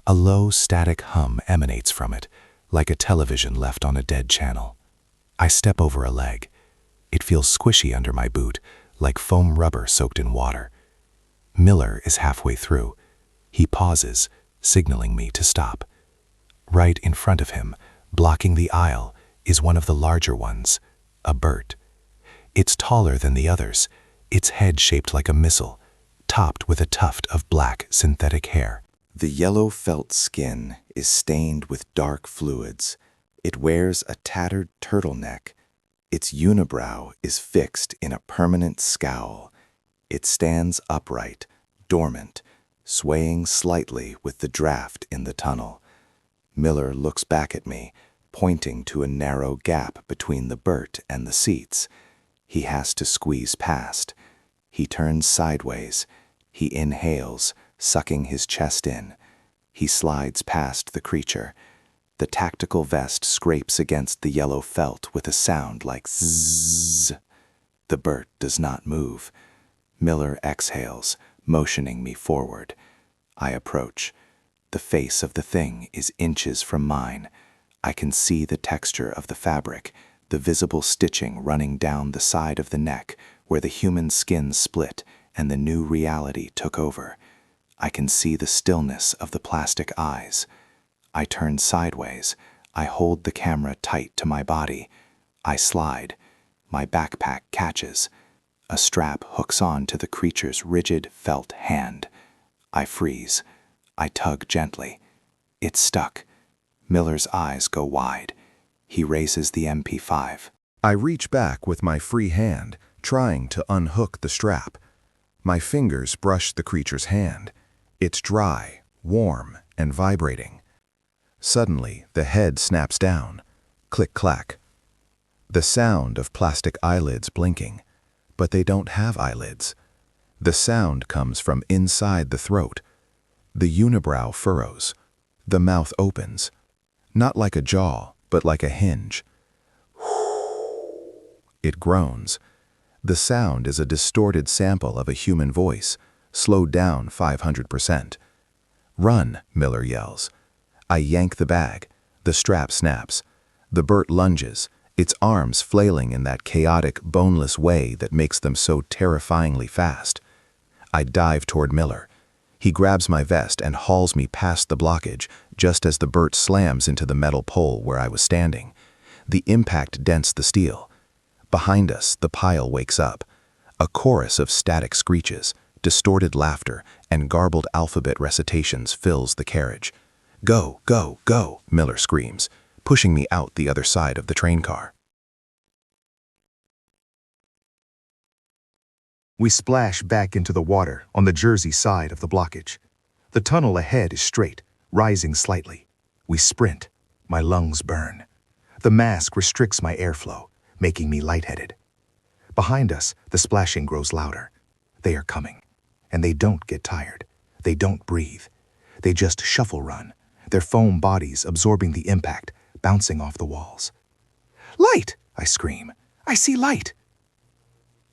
A low static hum emanates from it, like a television left on a dead channel. I step over a leg. It feels squishy under my boot, like foam rubber soaked in water. Miller is halfway through. He pauses, signaling me to stop. Right in front of him, blocking the aisle, is one of the larger ones, a Bert. It's taller than the others, its head shaped like a missile, topped with a tuft of black synthetic hair. The yellow felt skin is stained with dark fluids. It wears a tattered turtleneck. Its unibrow is fixed in a permanent scowl. It stands upright, dormant, swaying slightly with the draft in the tunnel. Miller looks back at me, pointing to a narrow gap between the Bert and the seats. He has to squeeze past. He turns sideways. He inhales, sucking his chest in. He slides past the creature. The tactical vest scrapes against the yellow felt with a sound like zzz. The Bert does not move. Miller exhales, motioning me forward. I approach. The face of the thing is inches from mine. I can see the texture of the fabric, the visible stitching running down the side of the neck where the human skin split and the new reality took over. I can see the stillness of the plastic eyes. I turn sideways. I hold the camera tight to my body. I slide. My backpack catches. A strap hooks on to the creature's rigid felt hand. I freeze. I tug gently. It's stuck. Miller's eyes go wide. He raises the MP5. I reach back with my free hand, trying to unhook the strap. My fingers brush the creature's hand. It's dry, warm, and vibrating. Suddenly, the head snaps down. Click-clack. The sound of plastic eyelids blinking. But they don't have eyelids. The sound comes from inside the throat. The unibrow furrows. The mouth opens. Not like a jaw, but like a hinge. It groans. The sound is a distorted sample of a human voice, slowed down 500%. "Run," Miller yells. I yank the bag. The strap snaps. The Bert lunges, its arms flailing in that chaotic, boneless way that makes them so terrifyingly fast. I dive toward Miller. He grabs my vest and hauls me past the blockage, just as the Bert slams into the metal pole where I was standing. The impact dents the steel. Behind us, the pile wakes up. A chorus of static screeches, distorted laughter, and garbled alphabet recitations fills the carriage. "Go, go, go," Miller screams, pushing me out the other side of the train car. We splash back into the water on the Jersey side of the blockage. The tunnel ahead is straight, rising slightly. We sprint. My lungs burn. The mask restricts my airflow, making me lightheaded. Behind us, the splashing grows louder. They are coming. And they don't get tired. They don't breathe. They just shuffle run, their foam bodies absorbing the impact, bouncing off the walls. "Light!" I scream. "I see light!"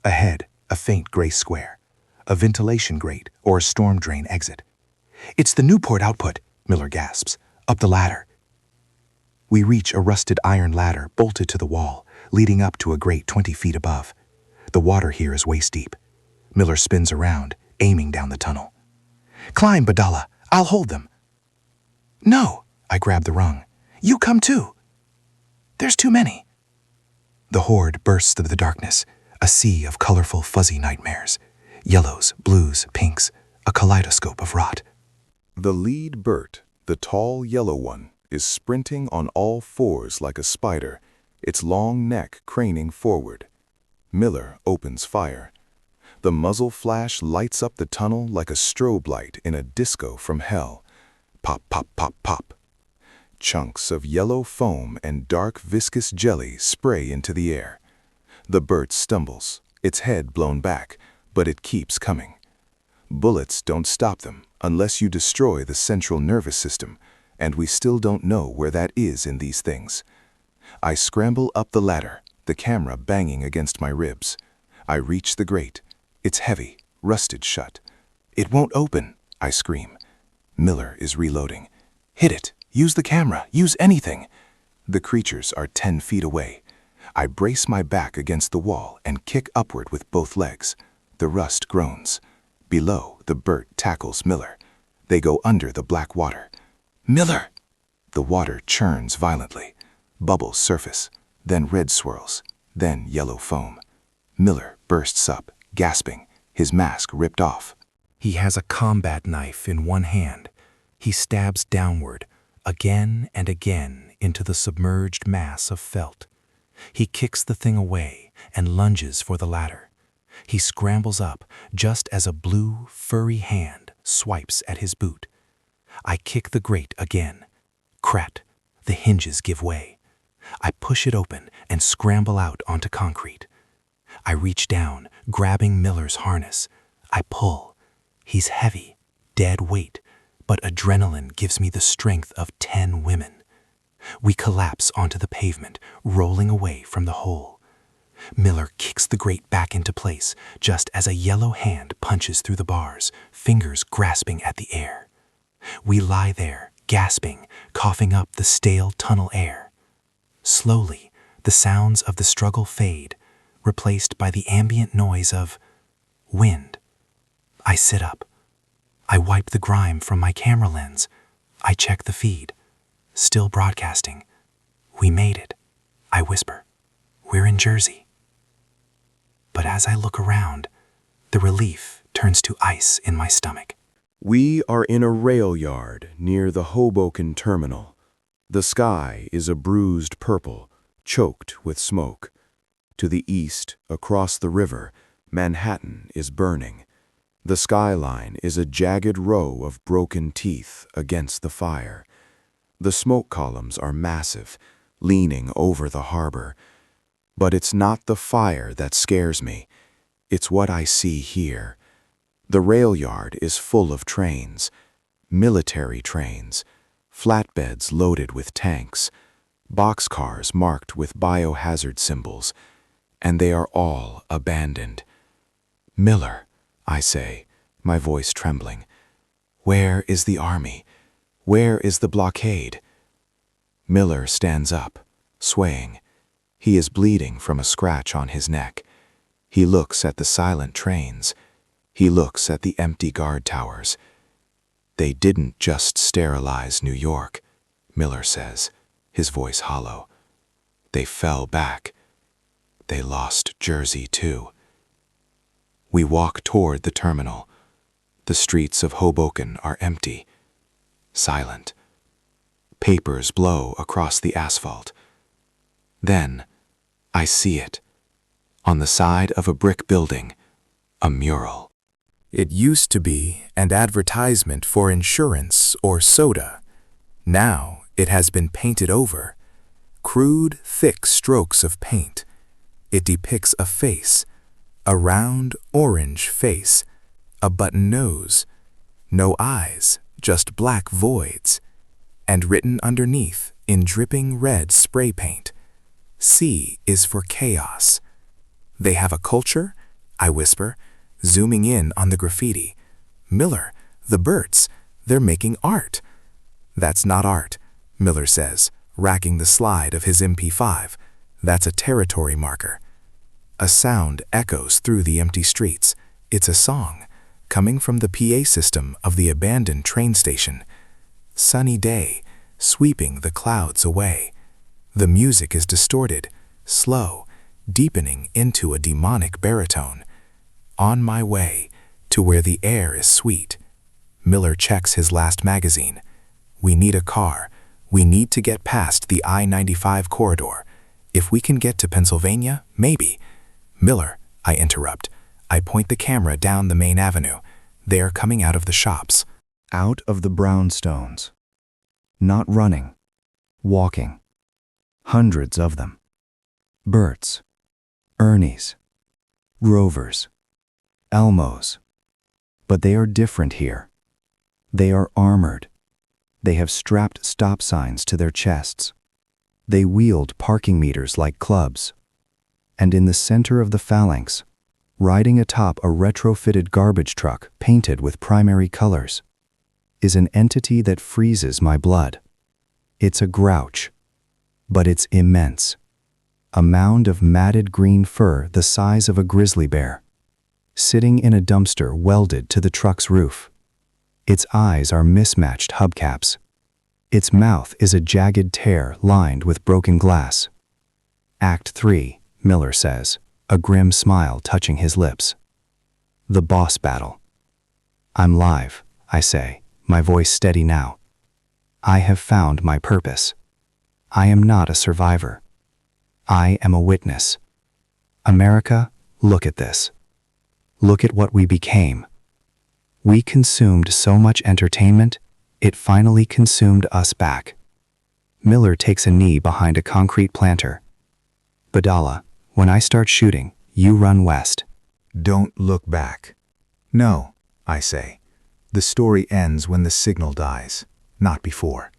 Ahead, a faint gray square, a ventilation grate or a storm drain exit. "It's the Newport output," Miller gasps, "up the ladder." We reach a rusted iron ladder bolted to the wall, leading up to a grate 20 feet above. The water here is waist deep. Miller spins around, aiming down the tunnel. "Climb, Behdala. I'll hold them." "No," I grab the rung. "You come too." "There's too many." The horde bursts through the darkness, a sea of colorful, fuzzy nightmares. Yellows, blues, pinks, a kaleidoscope of rot. The lead Bert, the tall yellow one, is sprinting on all fours like a spider, its long neck craning forward. Miller opens fire. The muzzle flash lights up the tunnel like a strobe light in a disco from hell. Pop, pop, pop, pop. Chunks of yellow foam and dark viscous jelly spray into the air. The Bert stumbles, its head blown back, but it keeps coming. Bullets don't stop them unless you destroy the central nervous system, and we still don't know where that is in these things. I scramble up the ladder, the camera banging against my ribs. I reach the grate. It's heavy, rusted shut. It won't open, I scream. Miller is reloading. Hit it. Use the camera. Use anything. The creatures are 10 feet away. I brace my back against the wall and kick upward with both legs. The rust groans. Below, the Bert tackles Miller. They go under the black water. Miller! The water churns violently. Bubbles surface, then red swirls, then yellow foam. Miller bursts up, gasping, his mask ripped off. He has a combat knife in one hand. He stabs downward, again and again, into the submerged mass of felt. He kicks the thing away and lunges for the ladder. He scrambles up just as a blue, furry hand swipes at his boot. I kick the grate again. Crat, the hinges give way. I push it open and scramble out onto concrete. I reach down, grabbing Miller's harness. I pull. He's heavy, dead weight, but adrenaline gives me the strength of 10 women. We collapse onto the pavement, rolling away from the hole. Miller kicks the grate back into place just as a yellow hand punches through the bars, fingers grasping at the air. We lie there, gasping, coughing up the stale tunnel air. Slowly, the sounds of the struggle fade, replaced by the ambient noise of wind. I sit up. I wipe the grime from my camera lens. I check the feed. Still broadcasting. We made it. I whisper. We're in Jersey. But as I look around, the relief turns to ice in my stomach. We are in a rail yard near the Hoboken terminal. The sky is a bruised purple, choked with smoke. To the east, across the river, Manhattan is burning. The skyline is a jagged row of broken teeth against the fire. The smoke columns are massive, leaning over the harbor. But it's not the fire that scares me. It's what I see here. The rail yard is full of trains, military trains, flatbeds loaded with tanks, boxcars marked with biohazard symbols, and they are all abandoned. Miller, I say, my voice trembling. Where is the army? Where is the blockade? Miller stands up, swaying. He is bleeding from a scratch on his neck. He looks at the silent trains. He looks at the empty guard towers. They didn't just sterilize New York, Miller says, his voice hollow. They fell back. They lost Jersey too. We walk toward the terminal. The streets of Hoboken are empty, silent. Papers blow across the asphalt. Then, I see it. On the side of a brick building, a mural. It used to be an advertisement for insurance or soda. Now it has been painted over. Crude, thick strokes of paint. It depicts a face, a round orange face, a button nose, no eyes, just black voids, and written underneath in dripping red spray paint. C is for chaos. They have a culture? I whisper, zooming in on the graffiti. Miller, the Berts, they're making art. That's not art, Miller says, racking the slide of his MP5. That's a territory marker. A sound echoes through the empty streets. It's a song, coming from the PA system of the abandoned train station. Sunny day, sweeping the clouds away. The music is distorted, slow, deepening into a demonic baritone. On my way to where the air is sweet. Miller checks his last magazine. We need a car. We need to get past the I-95 corridor. If we can get to Pennsylvania, maybe. Miller, I interrupt. I point the camera down the main avenue. They're coming out of the shops. Out of the brownstones. Not running. Walking. Hundreds of them. Berts. Ernies. Rovers. Elmos. But they are different here. They are armored. They have strapped stop signs to their chests. They wield parking meters like clubs. And in the center of the phalanx, riding atop a retrofitted garbage truck painted with primary colors, is an entity that freezes my blood. It's a grouch, but it's immense. A mound of matted green fur the size of a grizzly bear, sitting in a dumpster welded to the truck's roof. Its eyes are mismatched hubcaps. Its mouth is a jagged tear lined with broken glass. Act 3, Miller says, a grim smile touching his lips. The boss battle. I'm live, I say, my voice steady now. I have found my purpose. I am not a survivor. I am a witness. America, look at this. Look at what we became. We consumed so much entertainment, it finally consumed us back. Miller takes a knee behind a concrete planter. Behdala, when I start shooting, you run west. Don't look back. No, I say. The story ends when the signal dies, not before.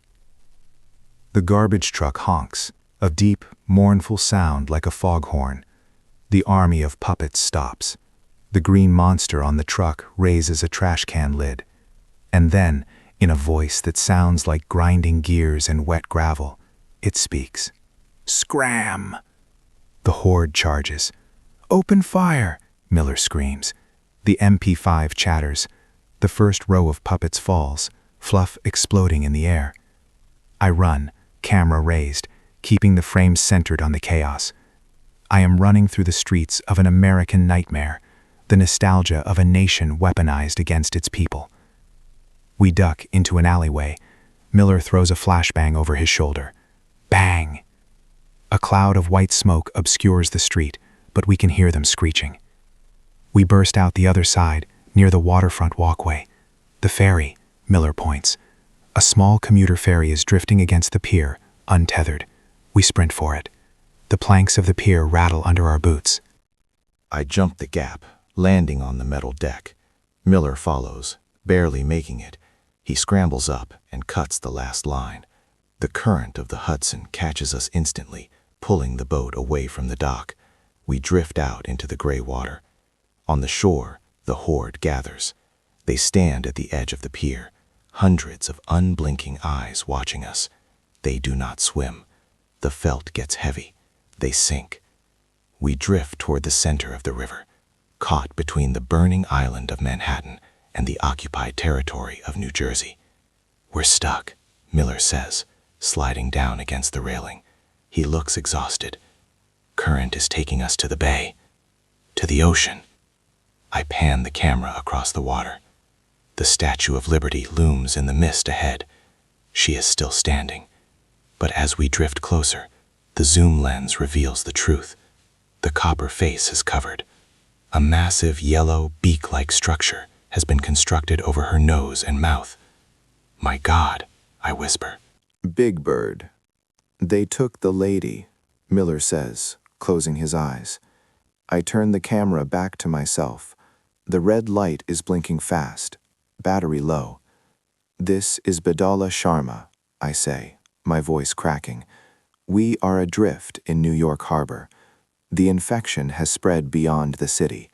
The garbage truck honks, a deep, mournful sound like a foghorn. The army of puppets stops. The green monster on the truck raises a trash can lid. And then, in a voice that sounds like grinding gears and wet gravel, it speaks. Scram! The horde charges. Open fire! Miller screams. The MP5 chatters. The first row of puppets falls, fluff exploding in the air. I run, camera raised, keeping the frame centered on the chaos. I am running through the streets of an American nightmare, the nostalgia of a nation weaponized against its people. We duck into an alleyway. Miller throws a flashbang over his shoulder. Bang! A cloud of white smoke obscures the street, but we can hear them screeching. We burst out the other side, near the waterfront walkway. The ferry, Miller points. A small commuter ferry is drifting against the pier, untethered. We sprint for it. The planks of the pier rattle under our boots. I jump the gap, landing on the metal deck. Miller follows, barely making it. He scrambles up and cuts the last line. The current of the Hudson catches us instantly, pulling the boat away from the dock. We drift out into the gray water. On the shore, the horde gathers. They stand at the edge of the pier, hundreds of unblinking eyes watching us. They do not swim. The felt gets heavy. They sink. We drift toward the center of the river, caught between the burning island of Manhattan and the occupied territory of New Jersey. We're stuck, Miller says, sliding down against the railing. He looks exhausted. Current is taking us to the bay, to the ocean. I pan the camera across the water. The Statue of Liberty looms in the mist ahead. She is still standing. But as we drift closer, the zoom lens reveals the truth. The copper face is covered. A massive yellow beak-like structure has been constructed over her nose and mouth. My God, I whisper. Big Bird. They took the lady, Miller says, closing his eyes. I turn the camera back to myself. The red light is blinking fast, battery low. This is Behdala Sharma, I say, my voice cracking. We are adrift in New York Harbor. The infection has spread beyond the city.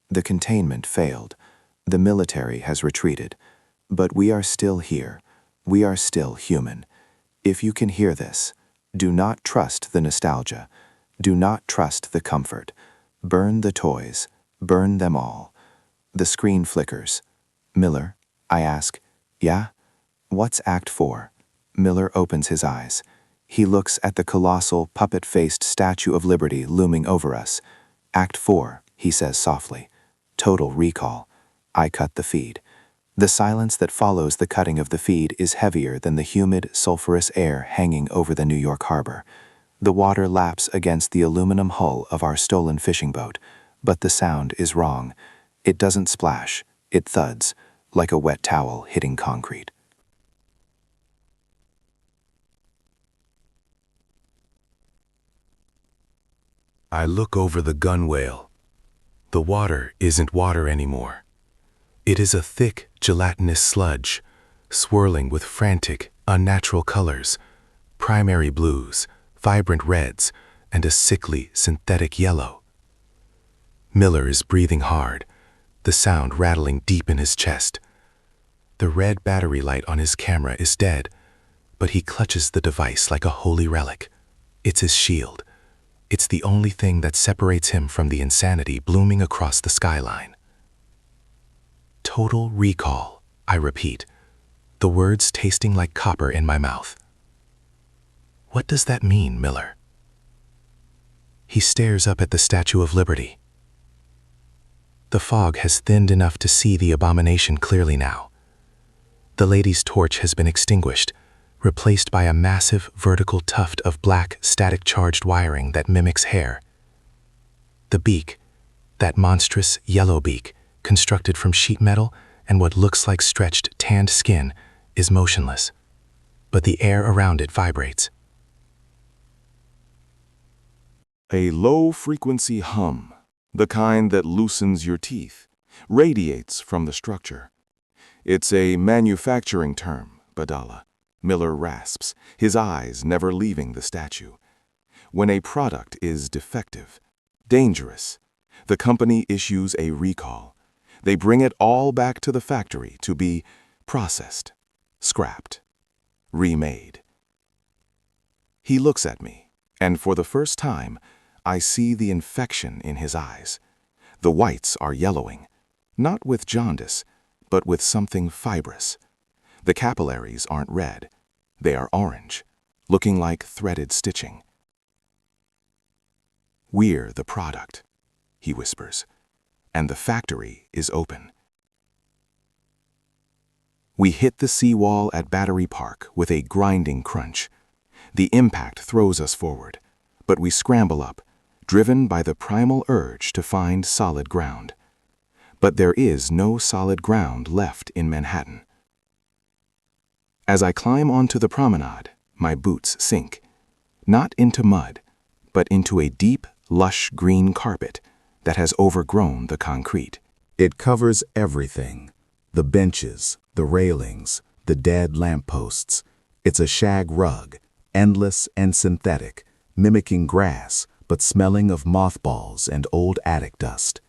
The containment failed. The military has retreated. But we are still here. We are still human. If you can hear this, do not trust the nostalgia. Do not trust the comfort. Burn the toys. Burn them all. The screen flickers. Miller, I ask, yeah? What's Act 4? Miller opens his eyes. He looks at the colossal, puppet-faced Statue of Liberty looming over us. Act 4, he says softly. Total recall. I cut the feed. The silence that follows the cutting of the feed is heavier than the humid, sulfurous air hanging over the New York harbor. The water laps against the aluminum hull of our stolen fishing boat, but the sound is wrong. It doesn't splash. It thuds, like a wet towel hitting concrete. I look over the gunwale. The water isn't water anymore. It is a thick, gelatinous sludge, swirling with frantic, unnatural colors, primary blues, vibrant reds, and a sickly, synthetic yellow. Miller is breathing hard, the sound rattling deep in his chest. The red battery light on his camera is dead, but he clutches the device like a holy relic. It's his shield. It's the only thing that separates him from the insanity blooming across the skyline. Total recall, I repeat, the words tasting like copper in my mouth. What does that mean, Miller? He stares up at the Statue of Liberty. The fog has thinned enough to see the abomination clearly now. The lady's torch has been extinguished, replaced by a massive vertical tuft of black, static-charged wiring that mimics hair. The beak, that monstrous yellow beak, constructed from sheet metal and what looks like stretched, tanned skin, is motionless, but the air around it vibrates. A low-frequency hum, the kind that loosens your teeth, radiates from the structure. It's a manufacturing term, Behdala. Miller rasps, his eyes never leaving the statue. When a product is defective, dangerous, the company issues a recall. They bring it all back to the factory to be processed, scrapped, remade. He looks at me, and for the first time, I see the infection in his eyes. The whites are yellowing, not with jaundice, but with something fibrous. The capillaries aren't red. They are orange, looking like threaded stitching. "We're the product," he whispers, "and the factory is open." We hit the seawall at Battery Park with a grinding crunch. The impact throws us forward, but we scramble up, driven by the primal urge to find solid ground. But there is no solid ground left in Manhattan. As I climb onto the promenade, my boots sink, not into mud, but into a deep, lush green carpet that has overgrown the concrete. It covers everything. The benches, the railings, the dead lampposts. It's a shag rug, endless and synthetic, mimicking grass, but smelling of mothballs and old attic dust.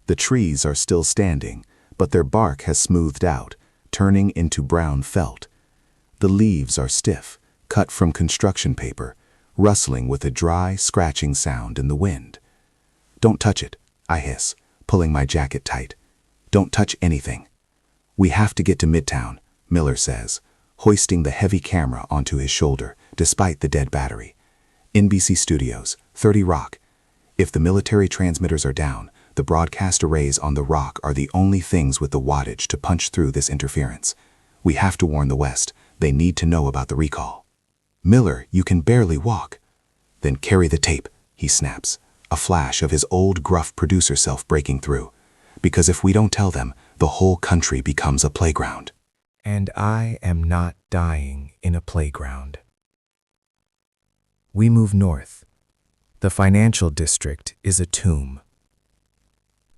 The trees are still standing, but their bark has smoothed out, turning into brown felt. The leaves are stiff, cut from construction paper, rustling with a dry, scratching sound in the wind. "Don't touch it," I hiss, pulling my jacket tight. "Don't touch anything." "We have to get to Midtown," Miller says, hoisting the heavy camera onto his shoulder, despite the dead battery. "NBC Studios, 30 Rock. If the military transmitters are down, the broadcast arrays on the Rock are the only things with the wattage to punch through this interference. We have to warn the West. They need to know about the recall." "Miller, you can barely walk." "Then carry the tape," he snaps, a flash of his old gruff producer self breaking through. "Because if we don't tell them, the whole country becomes a playground." And I am not dying in a playground. We move north. The financial district is a tomb.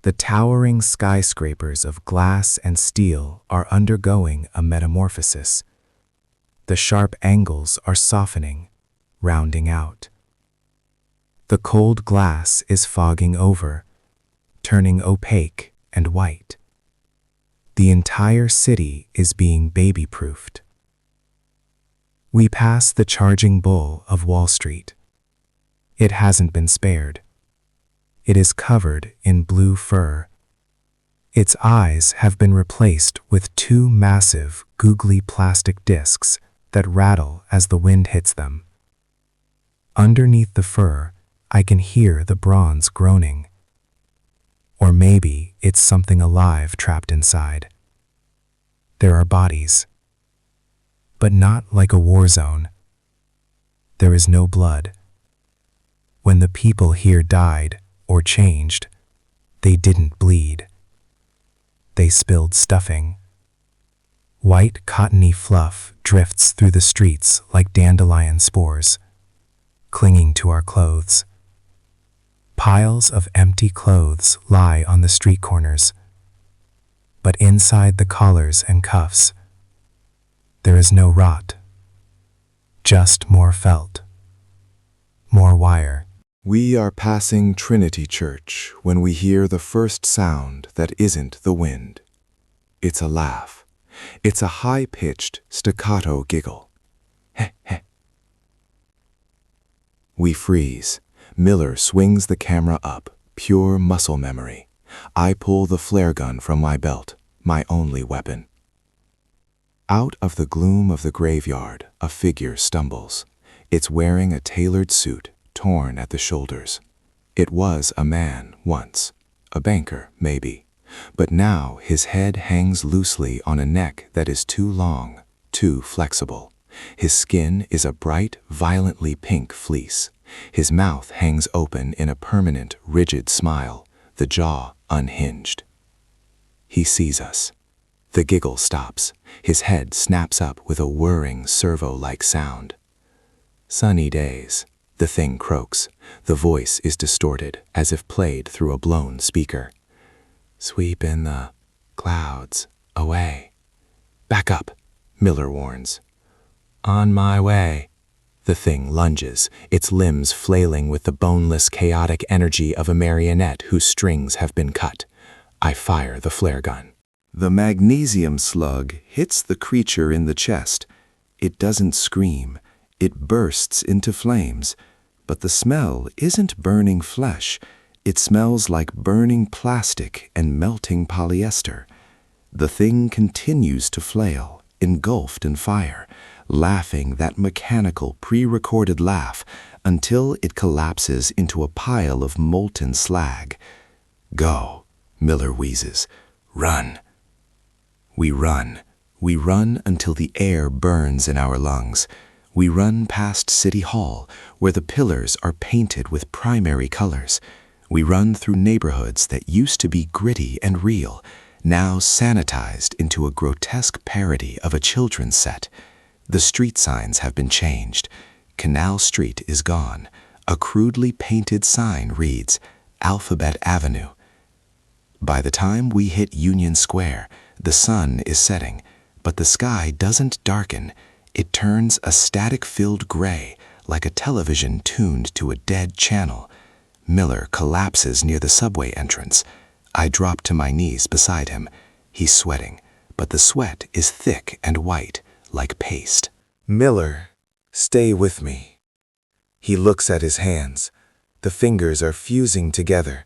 The towering skyscrapers of glass and steel are undergoing a metamorphosis. The sharp angles are softening, rounding out. The cold glass is fogging over, turning opaque and white. The entire city is being baby-proofed. We pass the charging bull of Wall Street. It hasn't been spared. It is covered in blue fur. Its eyes have been replaced with two massive, googly plastic discs that rattle as the wind hits them. Underneath the fur, I can hear the bronze groaning. Or maybe it's something alive trapped inside. There are bodies, but not like a war zone. There is no blood. When the people here died or changed, they didn't bleed. They spilled stuffing. White cottony fluff drifts through the streets like dandelion spores, clinging to our clothes. Piles of empty clothes lie on the street corners, but inside the collars and cuffs, there is no rot, just more felt, more wire. We are passing Trinity Church when we hear the first sound that isn't the wind. It's a laugh. It's a high-pitched, staccato giggle. Heh heh. We freeze. Miller swings the camera up, pure muscle memory. I pull the flare gun from my belt, my only weapon. Out of the gloom of the graveyard, a figure stumbles. It's wearing a tailored suit, torn at the shoulders. It was a man once, a banker, maybe. But now his head hangs loosely on a neck that is too long, too flexible. His skin is a bright, violently pink fleece. His mouth hangs open in a permanent, rigid smile, the jaw unhinged. He sees us. The giggle stops. His head snaps up with a whirring, servo-like sound. Sunny days. The thing croaks. The voice is distorted, as if played through a blown speaker. Sweep in the clouds away. Back up, Miller warns. On my way. The thing lunges, its limbs flailing with the boneless, chaotic energy of a marionette whose strings have been cut. I fire the flare gun. The magnesium slug hits the creature in the chest. It doesn't scream. It bursts into flames. But the smell isn't burning flesh. It smells like burning plastic and melting polyester. The thing continues to flail, engulfed in fire, laughing that mechanical, pre-recorded laugh until it collapses into a pile of molten slag. Go, Miller wheezes. Run. We run. We run until the air burns in our lungs. We run past City Hall, where the pillars are painted with primary colors. We run through neighborhoods that used to be gritty and real, now sanitized into a grotesque parody of a children's set. The street signs have been changed. Canal Street is gone. A crudely painted sign reads, Alphabet Avenue. By the time we hit Union Square, the sun is setting, but the sky doesn't darken. It turns a static-filled gray, like a television tuned to a dead channel. Miller collapses near the subway entrance. I drop to my knees beside him. He's sweating, but the sweat is thick and white, like paste. Miller, stay with me. He looks at his hands. The fingers are fusing together.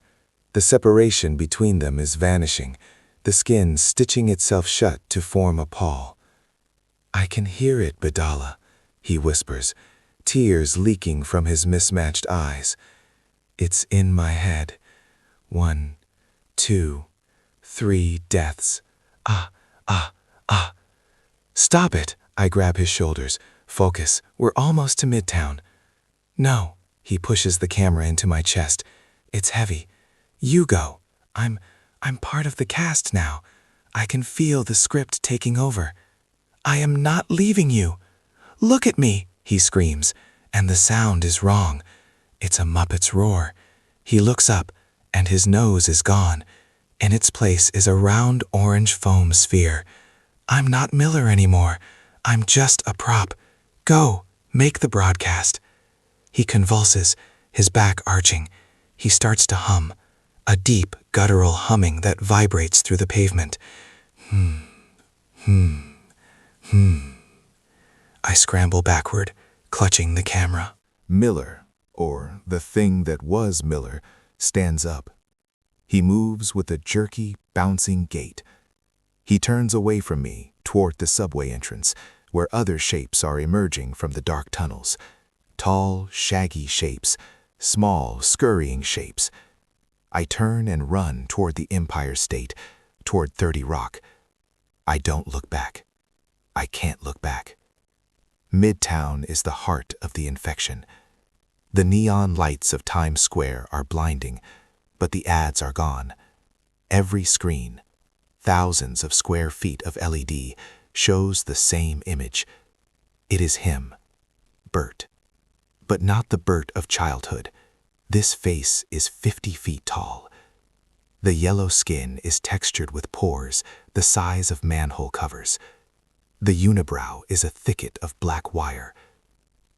The separation between them is vanishing, the skin stitching itself shut to form a pall. I can hear it, Behdala, he whispers, tears leaking from his mismatched eyes. It's in my head. 1, 2, 3 deaths. Ah. Stop it, I grab his shoulders. Focus, we're almost to Midtown. No, he pushes the camera into my chest. It's heavy. You go. I'm part of the cast now. I can feel the script taking over. I am not leaving you. Look at me, he screams, and the sound is wrong. It's a Muppet's roar. He looks up, and his nose is gone. In its place is a round orange foam sphere. I'm not Miller anymore. I'm just a prop. Go, make the broadcast. He convulses, his back arching. He starts to hum, a deep, guttural humming that vibrates through the pavement. I scramble backward, clutching the camera. Miller, or the thing that was Miller, stands up. He moves with a jerky, bouncing gait. He turns away from me, toward the subway entrance, where other shapes are emerging from the dark tunnels. Tall, shaggy shapes, small, scurrying shapes. I turn and run toward the Empire State, toward 30 Rock. I don't look back. I can't look back. Midtown is the heart of the infection. The neon lights of Times Square are blinding, but the ads are gone. Every screen, thousands of square feet of LED, shows the same image. It is him, Bert. But not the Bert of childhood. This face is 50 feet tall. The yellow skin is textured with pores the size of manhole covers. The unibrow is a thicket of black wire.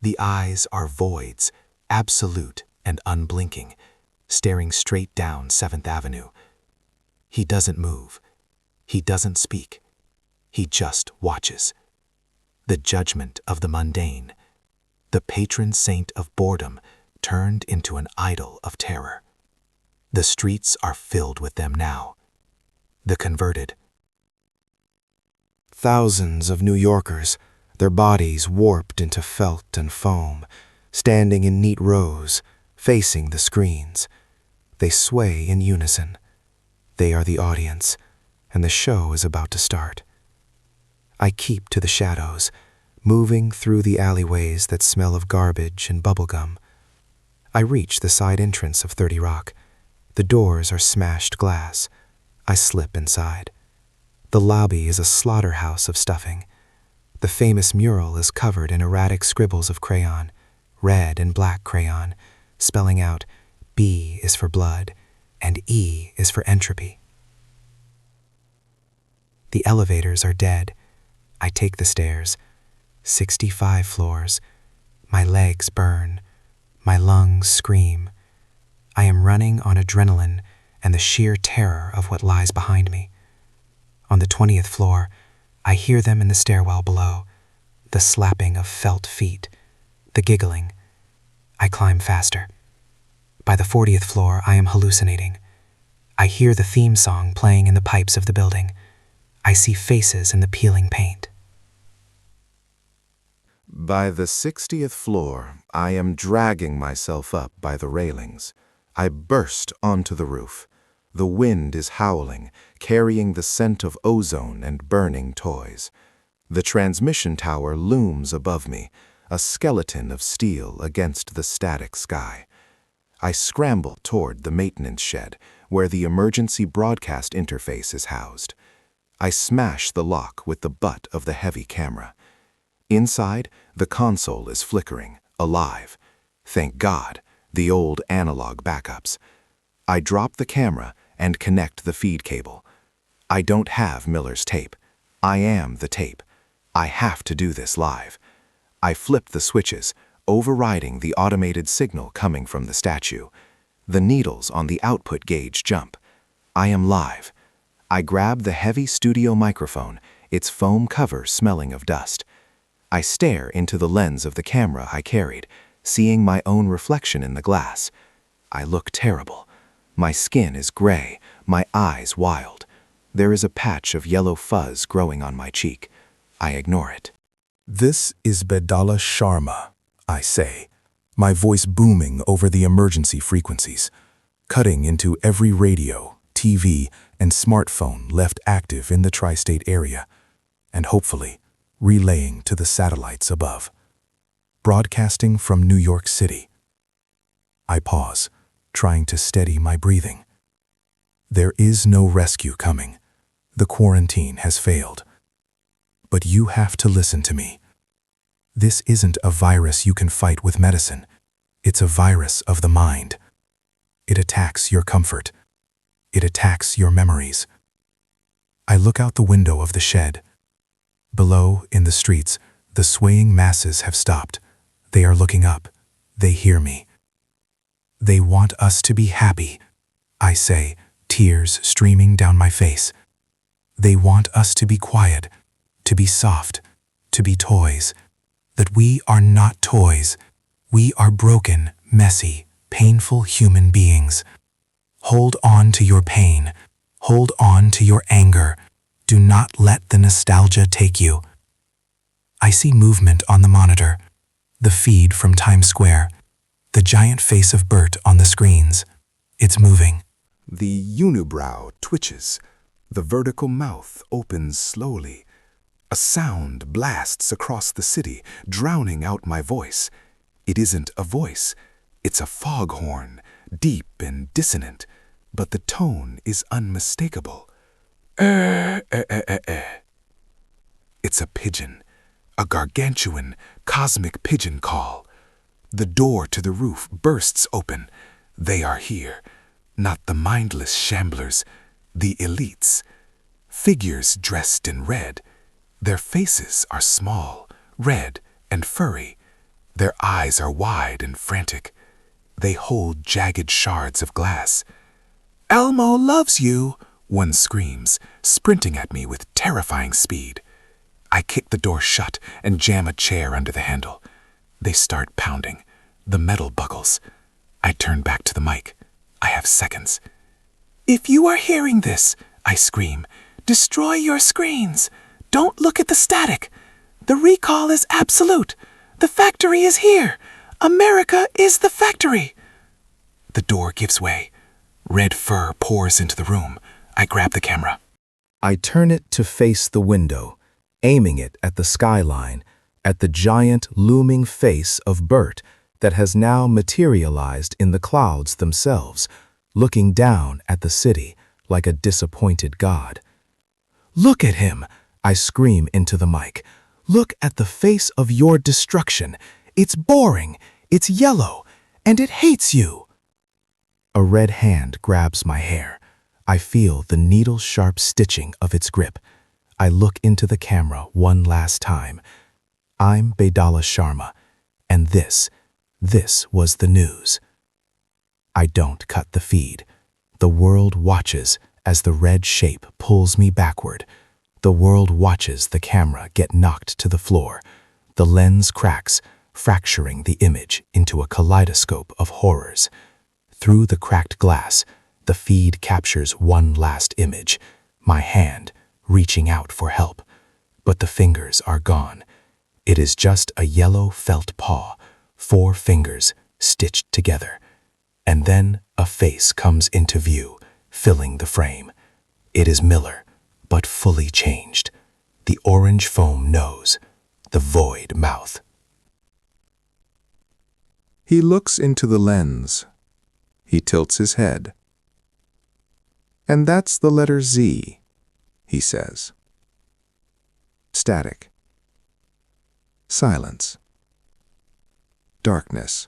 The eyes are voids, absolute and unblinking, staring straight down 7th Avenue. He doesn't move. He doesn't speak. He just watches. The judgment of the mundane. The patron saint of boredom turned into an idol of terror. The streets are filled with them now. The converted. Thousands of New Yorkers, their bodies warped into felt and foam, standing in neat rows, facing the screens. They sway in unison. They are the audience, and the show is about to start. I keep to the shadows, moving through the alleyways that smell of garbage and bubblegum. I reach the side entrance of 30 Rock. The doors are smashed glass. I slip inside. The lobby is a slaughterhouse of stuffing. The famous mural is covered in erratic scribbles of crayon, red and black crayon, spelling out B is for blood and E is for entropy. The elevators are dead. I take the stairs. 65 floors. My legs burn. My lungs scream. I am running on adrenaline and the sheer terror of what lies behind me. On the 20th floor, I hear them in the stairwell below, the slapping of felt feet, the giggling. I climb faster. By the 40th floor, I am hallucinating. I hear the theme song playing in the pipes of the building. I see faces in the peeling paint. By the 60th floor, I am dragging myself up by the railings. I burst onto the roof. The wind is howling, carrying the scent of ozone and burning toys. The transmission tower looms above me, a skeleton of steel against the static sky. I scramble toward the maintenance shed, where the emergency broadcast interface is housed. I smash the lock with the butt of the heavy camera. Inside, the console is flickering, alive. Thank God, the old analog backups. I drop the camera and connect the feed cable. I don't have Miller's tape. I am the tape. I have to do this live. I flip the switches, overriding the automated signal coming from the statue. The needles on the output gauge jump. I am live. I grab the heavy studio microphone, its foam cover smelling of dust. I stare into the lens of the camera I carried, seeing my own reflection in the glass. I look terrible. My skin is gray, my eyes wild. There is a patch of yellow fuzz growing on my cheek. I ignore it. This is Behdala Sharma, I say, my voice booming over the emergency frequencies, cutting into every radio, TV, and smartphone left active in the tri-state area, and hopefully relaying to the satellites above. Broadcasting from New York City. I pause, trying to steady my breathing. There is no rescue coming. The quarantine has failed. But you have to listen to me. This isn't a virus you can fight with medicine. It's a virus of the mind. It attacks your comfort. It attacks your memories. I look out the window of the shed. Below, in the streets, the swaying masses have stopped. They are looking up. They hear me. They want us to be happy, I say, tears streaming down my face. They want us to be quiet, to be soft, to be toys. That we are not toys. We are broken, messy, painful human beings. Hold on to your pain. Hold on to your anger. Do not let the nostalgia take you. I see movement on the monitor. The feed from Times Square. The giant face of Bert on the screens. It's moving. The unibrow twitches. The vertical mouth opens slowly. A sound blasts across the city, drowning out my voice. It isn't a voice. It's a foghorn, deep and dissonant, but the tone is unmistakable. It's a pigeon, a gargantuan, cosmic pigeon call. The door to the roof bursts open. They are here, not the mindless shamblers, the elites. Figures dressed in red. Their faces are small, red, and furry. Their eyes are wide and frantic. They hold jagged shards of glass. "Elmo loves you," one screams, sprinting at me with terrifying speed. I kick the door shut and jam a chair under the handle. They start pounding. The metal buckles. I turn back to the mic. I have seconds. "If you are hearing this," I scream, "destroy your screens. Don't look at the static. The recall is absolute. The factory is here. America is the factory." The door gives way. Red fur pours into the room. I grab the camera. I turn it to face the window, aiming it at the skyline, at the giant looming face of Bert that has now materialized in the clouds themselves, looking down at the city like a disappointed god. "Look at him!" I scream into the mic. "Look at the face of your destruction. It's boring, it's yellow, and it hates you." A red hand grabs my hair. I feel the needle-sharp stitching of its grip. I look into the camera one last time. I'm Behdala Sharma, and this was the news. I don't cut the feed. The world watches as the red shape pulls me backward. The world watches the camera get knocked to the floor. The lens cracks, fracturing the image into a kaleidoscope of horrors. Through the cracked glass, the feed captures one last image, my hand reaching out for help. But the fingers are gone. It is just a yellow felt paw, 4 fingers stitched together. And then a face comes into view, filling the frame. It is Miller, but fully changed. The orange foam nose, the void mouth. He looks into the lens. He tilts his head. "And that's the letter Z," he says. Static. Silence. Darkness.